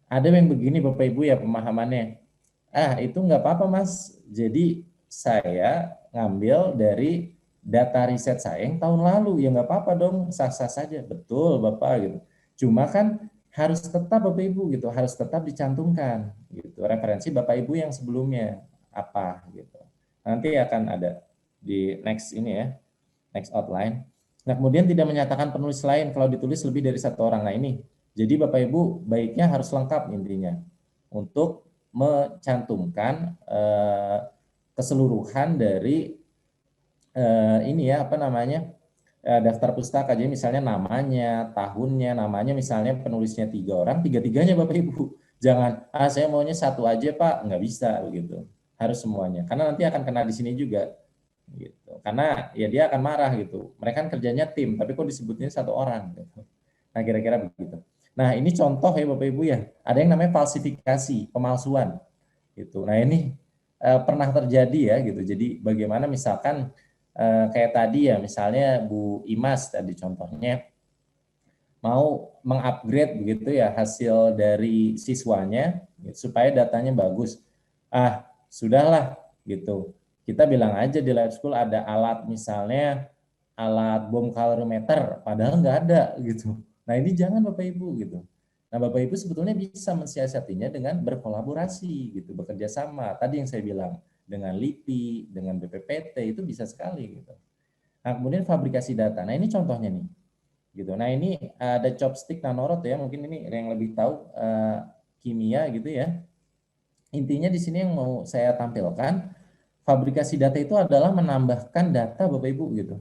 Ada yang begini Bapak Ibu ya pemahamannya. Itu nggak apa-apa Mas. Jadi saya ngambil dari data riset saya yang tahun lalu. Ya nggak apa-apa dong, sah-sah saja. Betul Bapak gitu. Cuma kan harus tetap Bapak Ibu gitu, harus tetap dicantumkan gitu. Referensi Bapak Ibu yang sebelumnya apa gitu. Nanti akan ada di next ini ya, next outline. Nah, kemudian tidak menyatakan penulis lain kalau ditulis lebih dari 1 orang. Nah, ini. Jadi Bapak Ibu baiknya harus lengkap intinya untuk mencantumkan keseluruhan dari ini ya apa namanya daftar pustaka. Jadi misalnya namanya, tahunnya, namanya misalnya penulisnya 3 orang, 3-tiganya Bapak Ibu. Jangan saya maunya 1 aja Pak, nggak bisa begitu. Harus semuanya. Karena nanti akan kena di sini juga gitu. Karena ya dia akan marah gitu. Mereka kan kerjanya tim, tapi kok disebutnya satu orang gitu. Nah, kira-kira begitu. Nah, ini contoh ya Bapak Ibu ya. Ada yang namanya falsifikasi, pemalsuan gitu. Nah, ini pernah terjadi ya gitu. Jadi bagaimana misalkan kayak tadi ya, misalnya Bu Imas tadi contohnya mau mengupgrade begitu ya hasil dari siswanya gitu, supaya datanya bagus. Ah, sudahlah gitu. Kita bilang aja di lab school ada alat, misalnya alat bom kalorimeter, padahal nggak ada gitu. Nah, ini jangan Bapak Ibu gitu. Nah, Bapak Ibu sebetulnya bisa mensiasatinya dengan berkolaborasi gitu, bekerja sama. Tadi yang saya bilang dengan LIPI, dengan BPPT itu bisa sekali gitu. Nah, kemudian fabrikasi data. Nah, ini contohnya nih gitu. Nah, ini ada chopstick nanorot ya, mungkin ini yang lebih tahu kimia gitu ya. Intinya di sini yang mau saya tampilkan, fabrikasi data itu adalah menambahkan data Bapak Ibu gitu.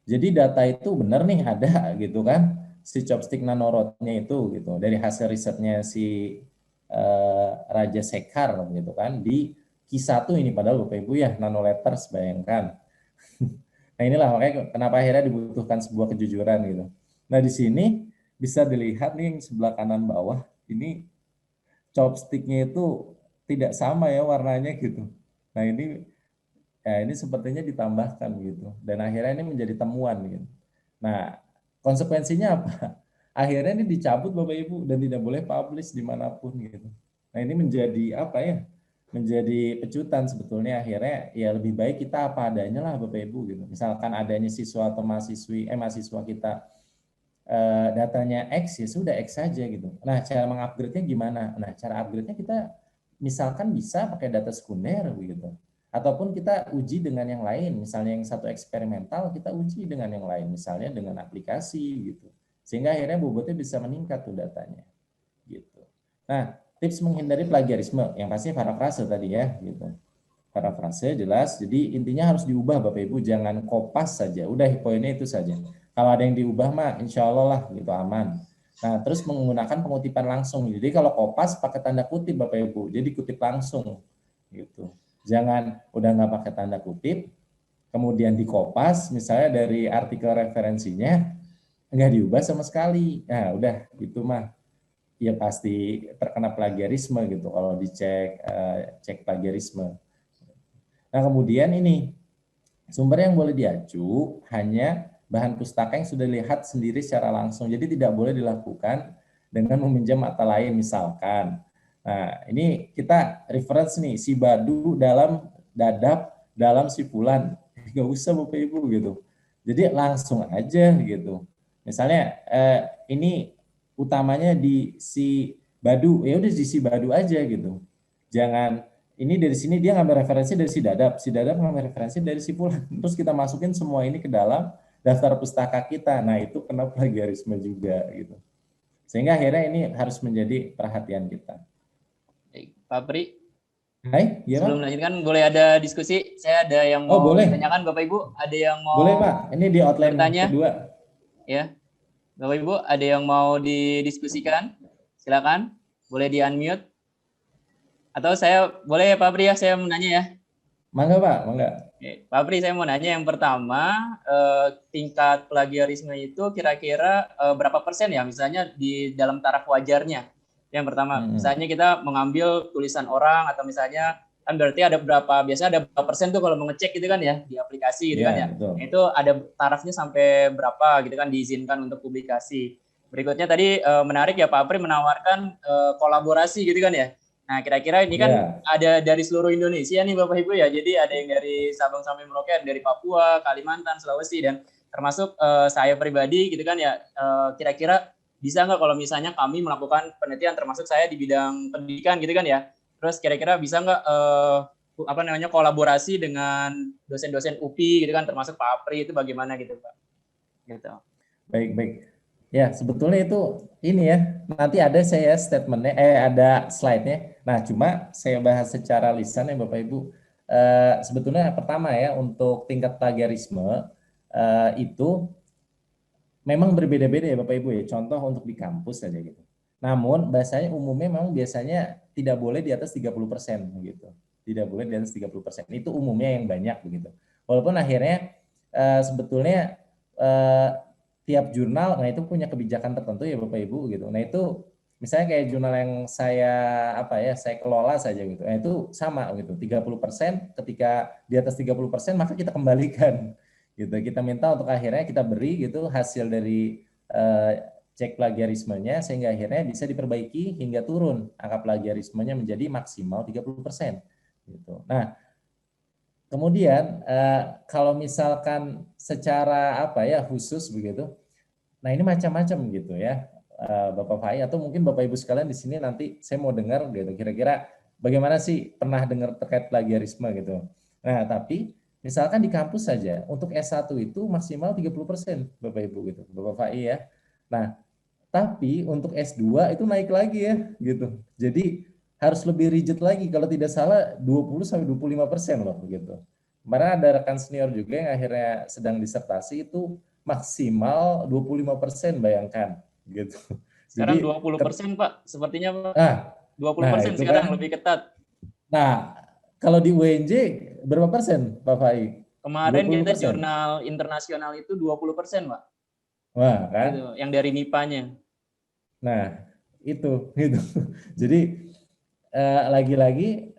Jadi data itu benar nih ada gitu kan, si chopstick nanorotnya itu gitu, dari hasil risetnya si Raja Sekar gitu kan, di Q1 ini, padahal Bapak Ibu ya nanoletters, bayangkan. Nah, inilah makanya kenapa akhirnya dibutuhkan sebuah kejujuran gitu. Nah, di sini bisa dilihat nih yang sebelah kanan bawah, ini chopsticknya itu tidak sama ya warnanya gitu. Nah, ini ya ini sepertinya ditambahkan gitu. Dan akhirnya ini menjadi temuan gitu. Nah, konsekuensinya apa? Akhirnya ini dicabut Bapak Ibu dan tidak boleh publish dimanapun gitu. Nah, ini menjadi apa ya? Menjadi pecutan sebetulnya. Akhirnya ya lebih baik kita apa adanya lah Bapak Ibu gitu. Misalkan adanya siswa atau mahasiswa kita datanya X, ya sudah X saja gitu. Nah, cara mengupgrade-nya gimana? Nah, cara upgrade-nya kita misalkan bisa pakai data sekunder begitu. Ataupun kita uji dengan yang lain, misalnya yang satu eksperimental kita uji dengan yang lain, misalnya dengan aplikasi gitu. Sehingga akhirnya bobotnya bisa meningkat tuh datanya. Gitu. Nah, tips menghindari plagiarisme yang pasti parafrase tadi ya gitu. Parafrase jelas, jadi intinya harus diubah Bapak Ibu, jangan kopas saja. Udah poinnya itu saja. Kalau ada yang diubah mah insya Allah lah gitu aman. Nah, terus menggunakan pengutipan langsung. Jadi kalau kopas pakai tanda kutip Bapak Ibu, jadi kutip langsung gitu. Jangan udah nggak pakai tanda kutip, kemudian dikopas misalnya dari artikel referensinya nggak diubah sama sekali. Nah, udah gitu mah ya pasti terkena plagiarisme gitu kalau dicek cek plagiarisme. Nah, kemudian ini sumber yang boleh diacu hanya bahan pustaka yang sudah dilihat sendiri secara langsung. Jadi tidak boleh dilakukan dengan meminjam mata lain misalkan. Nah, ini kita reference nih si Badu dalam Dadap dalam si Fulan. Nggak usah Bapak Ibu gitu. Jadi langsung aja gitu. Misalnya ini utamanya di si Badu, ya udah di si Badu aja gitu. Jangan ini dari sini dia ngambil referensi dari si Dadap ngambil referensi dari si Fulan. Terus kita masukin semua ini ke dalam daftar pustaka kita. Nah, itu kena plagiarisme juga gitu. Sehingga akhirnya ini harus menjadi perhatian kita. Pak Pri, Hai, ya sebelum Pak? melanjutkan boleh ada diskusi. Saya ada yang mau boleh. ditanyakan Bapak Ibu, ada yang mau Boleh Pak, ini di outline bertanya. kedua. Ya, Bapak Ibu ada yang mau didiskusikan? Silakan, boleh di-unmute. Atau saya boleh ya Pak Pri ya, saya mau nanya ya. Mangga Pak, mangga. Pak Pri, saya mau nanya yang pertama, tingkat plagiarisme itu kira-kira berapa persen ya, misalnya di dalam taraf wajarnya? Yang pertama, misalnya kita mengambil tulisan orang atau misalnya kan berarti ada berapa, biasanya ada berapa persen tuh kalau mengecek gitu kan ya di aplikasi gitu kan ya. Betul. Itu ada tarafnya sampai berapa gitu kan diizinkan untuk publikasi. Berikutnya tadi menarik ya Pak Pri menawarkan kolaborasi gitu kan ya. Nah, kira-kira ini kan ada dari seluruh Indonesia nih Bapak Ibu ya. Jadi ada yang dari Sabang sampai Merauke, dari Papua, Kalimantan, Sulawesi, dan termasuk saya pribadi gitu kan ya. Kira-kira bisa nggak kalau misalnya kami melakukan penelitian, termasuk saya di bidang pendidikan gitu kan ya. Terus kira-kira bisa nggak kolaborasi dengan dosen-dosen UPI gitu kan, termasuk Pak Apri, itu bagaimana gitu Pak? Gitu. Baik. Ya, sebetulnya itu ini ya, nanti ada saya statementnya, ada slide-nya. Nah, cuma saya bahas secara lisan ya Bapak Ibu. Sebetulnya pertama ya, untuk tingkat plagiarisme itu memang berbeda-beda ya Bapak Ibu ya. Contoh untuk di kampus saja gitu. Namun bahasanya umumnya memang biasanya tidak boleh di atas 30% gitu. Tidak boleh di atas 30%. Itu umumnya yang banyak begitu. Walaupun akhirnya sebetulnya tiap jurnal, nah itu punya kebijakan tertentu ya Bapak Ibu gitu. Nah itu misalnya kayak jurnal yang saya kelola saja gitu. Nah itu sama gitu, 30% ketika di atas 30% maka kita kembalikan gitu. Kita minta untuk akhirnya kita beri gitu hasil dari cek plagiarismenya sehingga akhirnya bisa diperbaiki hingga turun angka plagiarismenya menjadi maksimal 30% gitu. Nah, kemudian kalau misalkan secara khusus begitu, nah ini macam-macam gitu ya Bapak Fai, atau mungkin Bapak Ibu sekalian di sini nanti saya mau dengar gitu kira-kira bagaimana sih pernah dengar terkait plagiarisme gitu. Nah tapi misalkan di kampus saja untuk S1 itu maksimal 30% Bapak Ibu gitu, Bapak Fai ya. Nah tapi untuk S2 itu naik lagi ya gitu. Jadi harus lebih rigid lagi, kalau tidak salah 20-25% loh gitu. Kemarin ada rekan senior juga yang akhirnya sedang disertasi itu maksimal 25%, bayangkan gitu. Sekarang Jadi 20% Pak, sepertinya Pak. nah, 20% itu sekarang kan. lebih ketat. Nah, kalau di UNJ berapa persen Pak Fai? Kemarin kita 20%. jurnal internasional itu 20%, Pak. Wah, kan? Gitu, yang dari MIPA-nya. Nah, itu gitu. Jadi lagi-lagi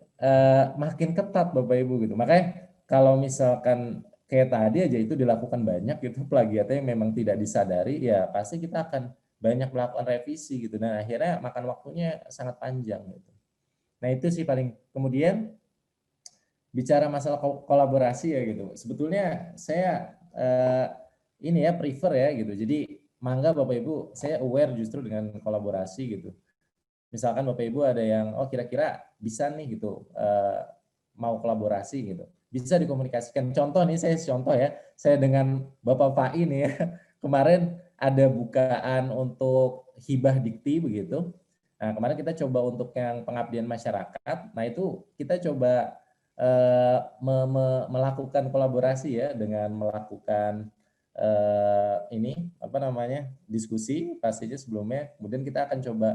makin ketat Bapak Ibu gitu. Makanya kalau misalkan kayak tadi aja itu dilakukan banyak gitu plagiatnya yang memang tidak disadari, ya pasti kita akan banyak melakukan revisi gitu dan akhirnya makan waktunya sangat panjang gitu. Nah, itu sih paling. Kemudian bicara masalah kolaborasi ya gitu. Sebetulnya saya ini ya prefer ya gitu. Jadi mangga Bapak Ibu, saya aware justru dengan kolaborasi gitu. Misalkan Bapak Ibu ada yang kira-kira bisa nih gitu mau kolaborasi gitu, bisa dikomunikasikan. Contoh nih, saya contoh ya, saya dengan Bapak Fai nih ya, kemarin ada bukaan untuk hibah dikti begitu. Nah kemarin kita coba untuk yang pengabdian masyarakat, nah itu kita coba melakukan kolaborasi ya dengan melakukan diskusi pastinya sebelumnya, kemudian kita akan coba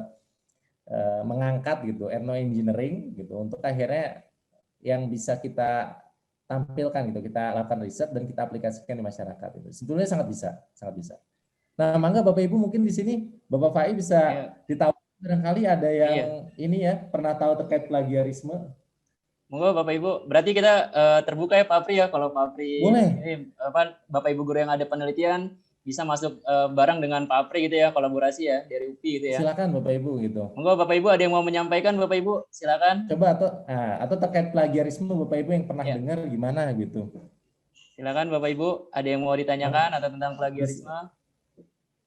mengangkat gitu engineering gitu untuk akhirnya yang bisa kita tampilkan gitu, kita lakukan riset dan kita aplikasikan di masyarakat itu. Sebetulnya sangat bisa. Nah, mangga Bapak Ibu mungkin di sini Bapak Fai bisa ditawarkan barangkali ada yang ini ya pernah tahu terkait plagiarisme. Monggo Bapak Ibu, berarti kita terbuka ya Pak Apri ya, kalau Pak Apri ini Bapak Ibu guru yang ada penelitian bisa masuk bareng dengan Pak Apri gitu ya, kolaborasi ya dari UPI gitu ya. Silakan Bapak Ibu gitu. Monggo Bapak Ibu ada yang mau menyampaikan Bapak Ibu, silakan. Coba atau terkait plagiarisme Bapak Ibu yang pernah dengar gimana gitu. Silakan Bapak Ibu, ada yang mau ditanyakan atau tentang plagiarisme?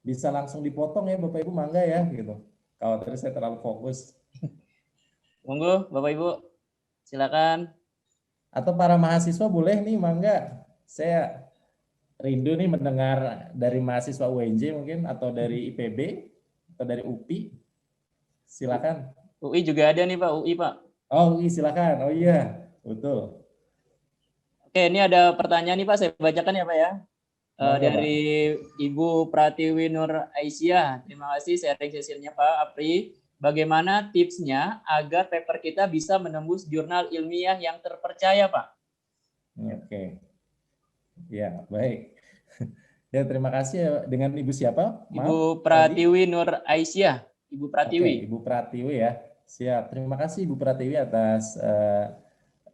Bisa langsung dipotong ya Bapak Ibu, mangga ya gitu. Kalau tadi saya terlalu fokus. Monggo Bapak Ibu, silakan. Atau para mahasiswa boleh nih, mangga. Saya rindu nih mendengar dari mahasiswa UNJ mungkin, atau dari IPB, atau dari UPI. Silakan. UI juga ada nih Pak, UI Pak. Oh UI silakan, oh iya, betul. Oke, ini ada pertanyaan nih Pak, saya bacakan ya Pak ya. Dari Pak Ibu Pratiwi Nur Aisyah, terima kasih sharing sesinya Pak Apri. Bagaimana tipsnya agar paper kita bisa menembus jurnal ilmiah yang terpercaya Pak? Oke. Ya, baik. Ya, terima kasih ya. Dengan Ibu siapa? Maaf, Ibu Pratiwi Nur Aisyah. Ibu Pratiwi. Oke, Ibu Pratiwi ya. Siap. Terima kasih Ibu Pratiwi atas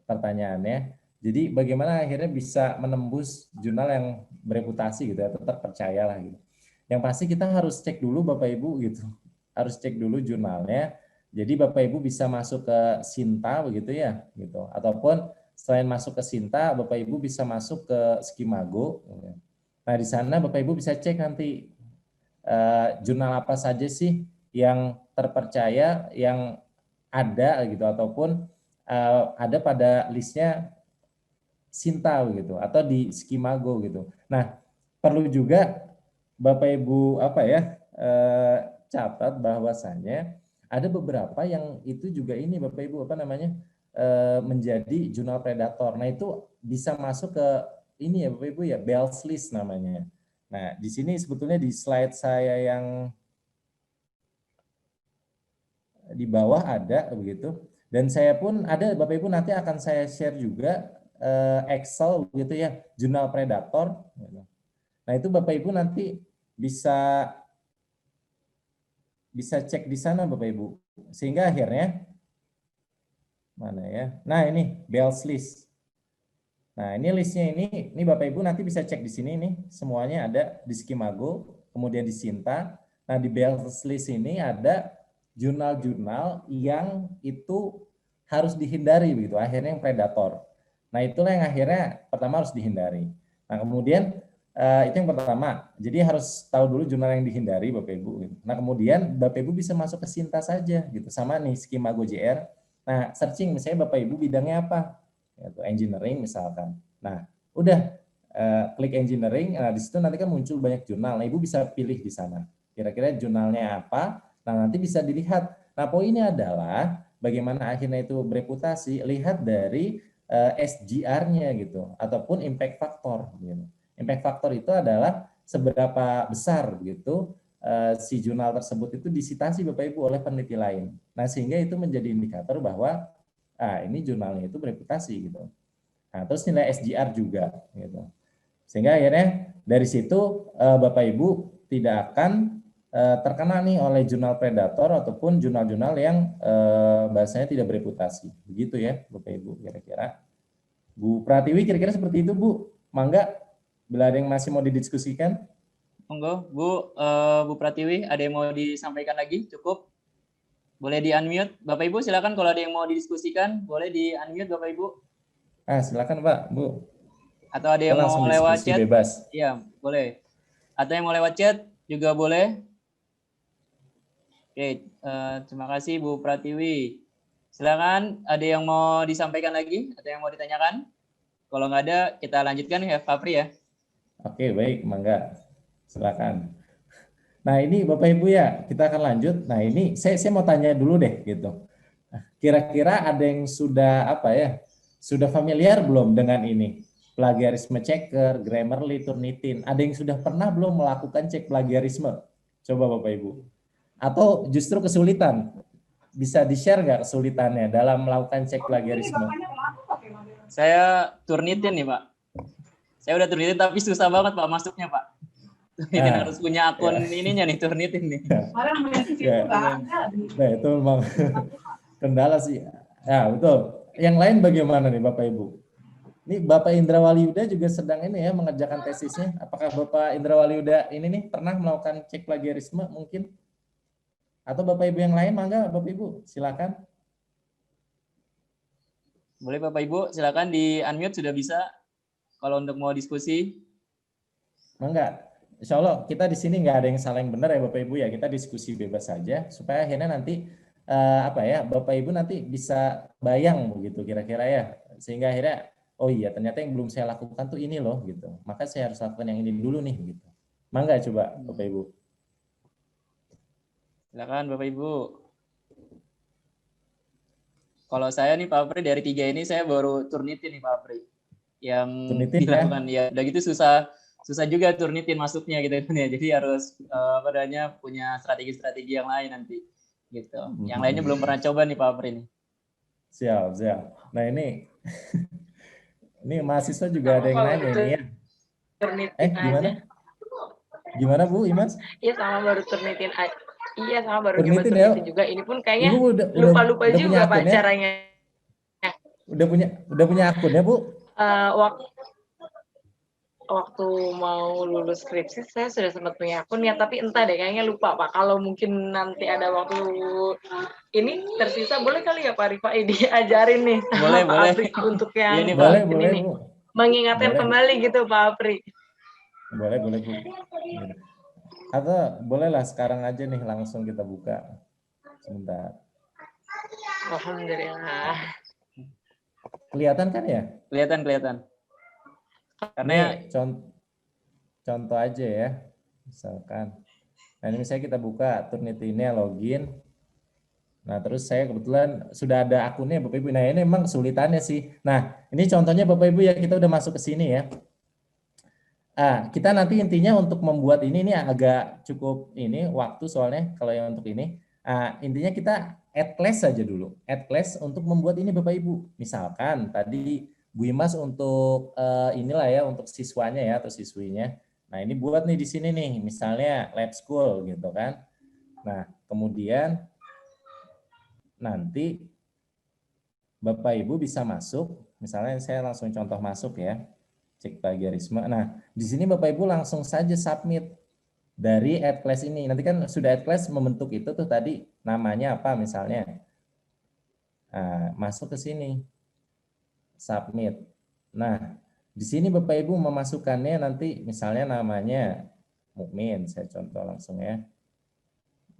pertanyaannya. Jadi bagaimana akhirnya bisa menembus jurnal yang bereputasi gitu atau terpercaya lah gitu. Yang pasti kita harus cek dulu Bapak Ibu gitu. Harus cek dulu jurnalnya. Jadi Bapak Ibu bisa masuk ke Sinta begitu ya gitu. Ataupun selain masuk ke Sinta, Bapak Ibu bisa masuk ke Skimago. Nah, di sana Bapak Ibu bisa cek nanti jurnal apa saja sih yang terpercaya, yang ada gitu, ataupun ada pada listnya Sinta gitu, atau di Skimago gitu. Nah, perlu juga Bapak Ibu catat bahwasannya ada beberapa yang itu juga ini Bapak Ibu menjadi jurnal predator. Nah, itu bisa masuk ke ini ya Bapak Ibu ya, Bell's List namanya. Nah, di sini sebetulnya di slide saya yang di bawah ada begitu. Dan saya pun ada Bapak Ibu nanti akan saya share juga Excel gitu ya, jurnal predator. Nah itu Bapak Ibu nanti bisa cek di sana Bapak Ibu. Sehingga akhirnya mana ya? Nah ini Bell's list. Nah ini listnya ini Bapak Ibu nanti bisa cek di sini nih, semuanya ada di Skimago, kemudian di Sinta. Nah di Bell's list ini ada jurnal-jurnal yang itu harus dihindari begitu. Akhirnya yang predator. Nah itulah yang akhirnya pertama harus dihindari. Nah kemudian itu yang pertama. Jadi harus tahu dulu jurnal yang dihindari Bapak Ibu. Nah kemudian Bapak Ibu bisa masuk ke Sinta saja gitu. Sama nih Skimago JR. Nah searching misalnya Bapak Ibu bidangnya apa? Yaitu engineering misalkan. Nah udah klik engineering. Nah di situ nanti kan muncul banyak jurnal. Nah Ibu bisa pilih di sana. Kira-kira jurnalnya apa? Nah nanti bisa dilihat. Nah poinnya adalah bagaimana akhirnya itu bereputasi. Lihat dari SGR-nya gitu ataupun impact factor gitu. Impact factor itu adalah seberapa besar gitu si jurnal tersebut itu disitasi Bapak Ibu oleh peneliti lain. Nah, sehingga itu menjadi indikator bahwa ini jurnalnya itu bereputasi gitu. Nah, terus nilai SGR juga gitu. Sehingga akhirnya dari situ Bapak Ibu tidak akan terkena nih oleh jurnal predator ataupun jurnal-jurnal yang bahasanya tidak bereputasi. Begitu ya Bapak Ibu kira-kira. Bu Pratiwi kira-kira seperti itu Bu. Mangga, bila ada yang masih mau didiskusikan. Monggo Bu Pratiwi, ada yang mau disampaikan lagi? Cukup? Boleh di-unmute. Bapak Ibu silakan kalau ada yang mau didiskusikan, boleh di-unmute Bapak Ibu. Silakan Pak, Bu. Atau ada yang mau lewat chat? Bebas. Iya, boleh. Atau yang mau lewat chat juga boleh. Oke, terima kasih Bu Pratiwi. Silakan, ada yang mau disampaikan lagi? Atau yang mau ditanyakan? Kalau nggak ada, kita lanjutkan ya, Pak Pri ya. Oke, baik, mangga. Silakan. Nah, ini Bapak Ibu ya, kita akan lanjut. Nah, ini saya mau tanya dulu deh gitu. Kira-kira ada yang sudah sudah familiar belum dengan ini? Plagiarisme checker, Grammarly, Turnitin. Ada yang sudah pernah belum melakukan cek plagiarisme? Coba Bapak Ibu. Atau justru kesulitan? Bisa di-share nggak kesulitannya dalam melakukan cek plagiarisme? Saya Turnitin nih Pak. Saya udah Turnitin tapi susah banget Pak masuknya Pak. Turnitin harus punya akun ininya nih Turnitin nih. Nah itu memang kendala sih. Ya betul. Yang lain bagaimana nih Bapak Ibu? Ini Bapak Indra Waliuda juga sedang ini ya mengerjakan tesisnya. Apakah Bapak Indra Waliuda ini nih pernah melakukan cek plagiarisme mungkin? Atau Bapak Ibu yang lain, mangga Bapak Ibu, silakan. Boleh Bapak Ibu, silakan di-unmute sudah bisa. Kalau untuk mau diskusi. Mangga. Insya Allah kita di sini nggak ada yang salah yang benar ya Bapak Ibu ya. Kita diskusi bebas saja supaya akhirnya nanti Bapak Ibu nanti bisa bayang begitu kira-kira ya. Sehingga akhirnya oh iya ternyata yang belum saya lakukan tuh ini loh gitu. Maka saya harus lakukan yang ini dulu nih gitu. Mangga coba Bapak Ibu. Silakan Bapak Ibu. Kalau saya nih Pak Pri dari 3 ini saya baru Turnitin nih Pak Pri. Yang Turnitin, dilakukan ya. Udah gitu susah juga Turnitin masuknya gitu ya. Jadi harus punya strategi-strategi yang lain nanti gitu. Yang lainnya belum pernah coba nih Pak Pri nih. Siap. Nah ini ini mahasiswa juga ada yang nanya ini ya. Gimana? Gimana Bu Imas? Iya sama baru Turnitin aja. Iya sama baru coba Turnitin juga. Ini pun kayaknya lupa-lupa juga Pak caranya. Udah punya akun ya Bu? Waktu mau lulus skripsi saya sudah sempat punya akun ya, tapi entah deh kayaknya lupa Pak. Kalau mungkin nanti ada waktu ini tersisa boleh kali ya Pak Rifai diajarin nih sama Pak Apri untuk yang boleh, ini Bu. Mengingatkan kembali gitu Pak Apri. Boleh Bu. Atau bolehlah sekarang aja nih langsung kita buka. Sebentar. Alhamdulillah. Kelihatan kan ya? Kelihatan. Karena contoh aja ya. Misalkan. Nah ini misalnya kita buka Turnitin-nya login. Nah terus saya kebetulan sudah ada akunnya Bapak Ibu. Nah ini memang kesulitannya sih. Nah ini contohnya Bapak Ibu ya kita udah masuk ke sini ya. Kita nanti intinya untuk membuat ini agak cukup ini waktu soalnya kalau yang untuk ini. Intinya kita add class saja dulu. Add class untuk membuat ini Bapak Ibu. Misalkan tadi Bu Imas untuk inilah ya, untuk siswanya ya atau siswinya. Nah ini buat nih di sini nih, misalnya lab school gitu kan. Nah kemudian nanti Bapak Ibu bisa masuk, misalnya saya langsung contoh masuk ya, cek plagiarisme. Nah di sini Bapak Ibu langsung saja submit dari add class ini. Nanti kan sudah add class membentuk itu tuh tadi namanya apa misalnya. Nah, masuk ke sini, submit. Nah, di sini Bapak Ibu memasukkannya nanti misalnya namanya Mukmin, saya contoh langsung ya.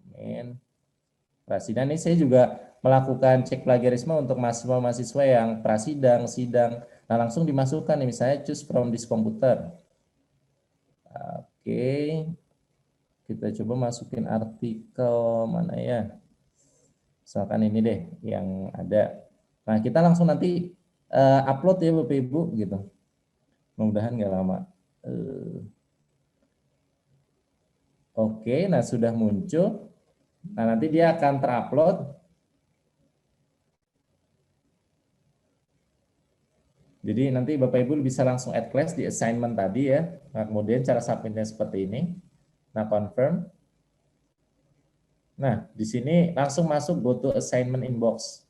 Mukmin. Prasidang ini saya juga melakukan cek plagiarisme untuk mahasiswa-mahasiswa yang prasidang, sidang. Nah, langsung dimasukkan nih misalnya choose from this computer. Oke. Kita coba masukin artikel mana ya. Misalkan ini deh yang ada. Nah, kita langsung nanti upload ya Bapak Ibu gitu. Mudah-mudahan nggak lama. Oke, nah sudah muncul. Nah, nanti dia akan terupload. Jadi nanti Bapak Ibu bisa langsung add class di assignment tadi ya. Nah, kemudian cara submitnya seperti ini. Nah, confirm. Nah, di sini langsung masuk go to assignment inbox.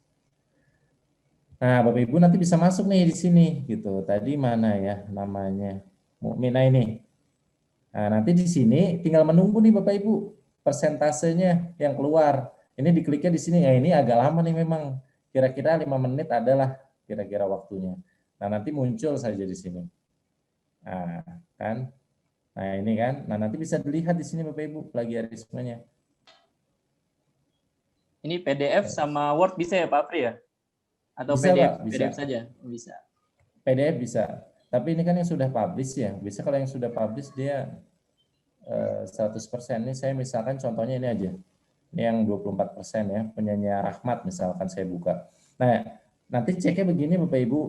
Nah, Bapak Ibu nanti bisa masuk nih di sini gitu. Tadi mana ya namanya? Mukminah ini. Nah, nanti di sini tinggal menunggu nih Bapak Ibu persentasenya yang keluar. Ini dikliknya di sini. Ya, ini agak lama nih memang. Kira-kira 5 menit adalah kira-kira waktunya. Nah, nanti muncul saja di sini. Nah, kan? Nah, ini kan. Nah, nanti bisa dilihat di sini Bapak Ibu plagiarismenya. Ini PDF sama Word bisa ya Pak Apri ya? Atau Bisa, PDF, Pak, bisa. PDF saja? Bisa. PDF bisa. Tapi ini kan yang sudah publish ya. Bisa kalau yang sudah publish dia 100%. Ini saya misalkan contohnya ini aja. Ini yang 24% ya. Penyanyi Rahmat misalkan saya buka. Nah, nanti ceknya begini Bapak Ibu.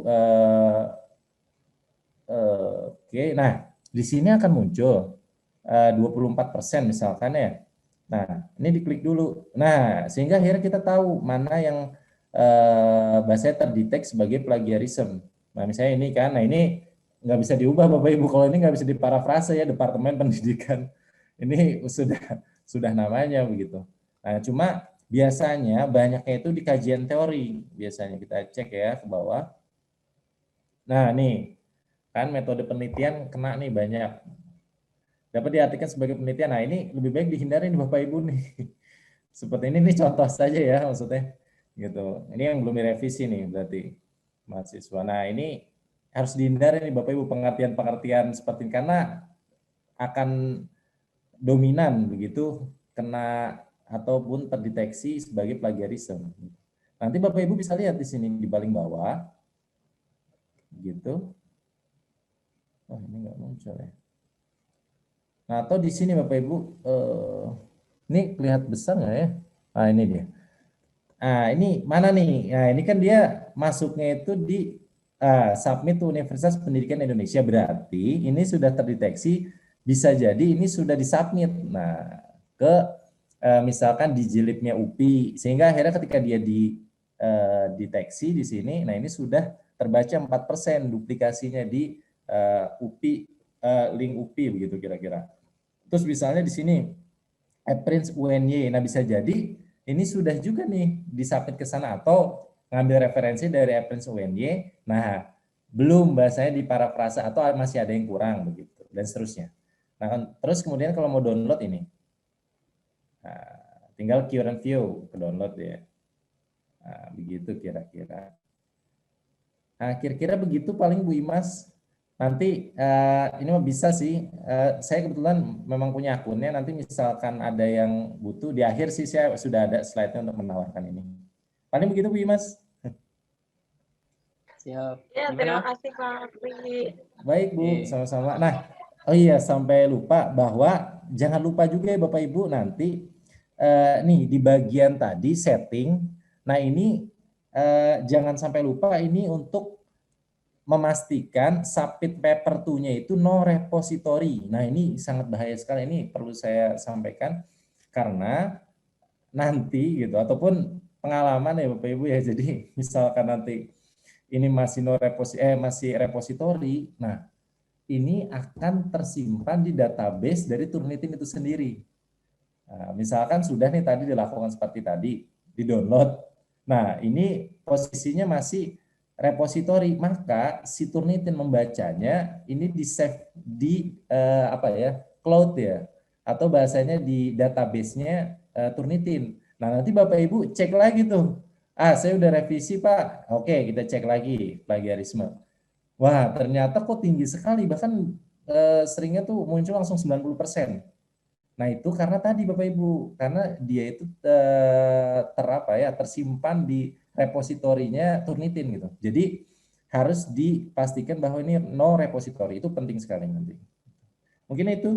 Oke, nah di sini akan muncul 24% misalkan ya. Nah, ini diklik dulu. Nah, sehingga akhirnya kita tahu mana yang bahasanya terdetek sebagai plagiarisme. Nah, misalnya ini kan, nah ini nggak bisa diubah Bapak Ibu. Kalau ini nggak bisa diparafrase ya Departemen Pendidikan. Ini sudah namanya begitu. Nah, cuma biasanya banyaknya itu di kajian teori. Biasanya kita cek ya ke bawah. Nah, nih kan metode penelitian kena nih banyak. Dapat diartikan sebagai penelitian. Nah, ini lebih baik dihindari nih Bapak Ibu nih. Seperti ini nih contoh saja ya maksudnya gitu. Ini yang belum direvisi nih berarti mahasiswa. Nah, ini harus dihindari nih Bapak Ibu pengertian-pengertian seperti ini karena akan dominan begitu kena ataupun terdeteksi sebagai plagiarisme. Nanti Bapak Ibu bisa lihat di sini di paling bawah gitu. Oh, ini nggak muncul ya. Nah, atau di sini Bapak Ibu, ini kelihatan besar nggak ya? Nah, ini dia. Nah, ini mana nih? Nah, ini kan dia masuknya itu di submit to Universitas Pendidikan Indonesia. Berarti ini sudah terdeteksi, bisa jadi ini sudah disubmit. Nah, ke misalkan di jilidnya UPI. Sehingga akhirnya ketika dia deteksi di sini, nah ini sudah terbaca 4% duplikasinya di UPI, link UPI begitu kira-kira. Terus misalnya di sini Prince UNY, nah bisa jadi ini sudah juga nih disubmit ke sana atau ngambil referensi dari Prince UNY, nah belum bahasanya diparafrase atau masih ada yang kurang begitu dan seterusnya. Nah terus kemudian kalau mau download ini, nah, tinggal current view ke download ya, nah, begitu kira-kira. Nah kira-kira begitu paling Bu Imas. Nanti ini mah bisa sih, saya kebetulan memang punya akunnya, nanti misalkan ada yang butuh, di akhir sih saya sudah ada slide-nya untuk menawarkan ini. Paling begitu Bu Imas. Siap. Ya, Gimana? terima kasih Pak Apri. Baik Bu, sama-sama. Nah, oh iya sampai lupa bahwa jangan lupa juga ya Bapak Ibu nanti, nih di bagian tadi setting, nah ini jangan sampai lupa ini untuk memastikan submit paper 2-nya itu no repository. Nah, ini sangat bahaya sekali. Ini perlu saya sampaikan karena nanti gitu ataupun pengalaman ya Bapak Ibu ya. Jadi misalkan nanti ini masih masih repository, nah ini akan tersimpan di database dari Turnitin itu sendiri. Nah, misalkan sudah nih tadi dilakukan seperti tadi, di-download. Nah, ini posisinya masih repository, maka si Turnitin membacanya ini di-save di cloud ya, atau bahasanya di database-nya Turnitin. Nah, nanti Bapak Ibu cek lagi tuh. Saya udah revisi, Pak. Oke, kita cek lagi plagiarisme. Wah, ternyata kok tinggi sekali, bahkan seringnya tuh muncul langsung 90%. Nah, itu karena tadi Bapak Ibu, karena dia itu tersimpan di repositorinya Turnitin gitu. Jadi harus dipastikan bahwa ini no repository, itu penting sekali nanti. Mungkin itu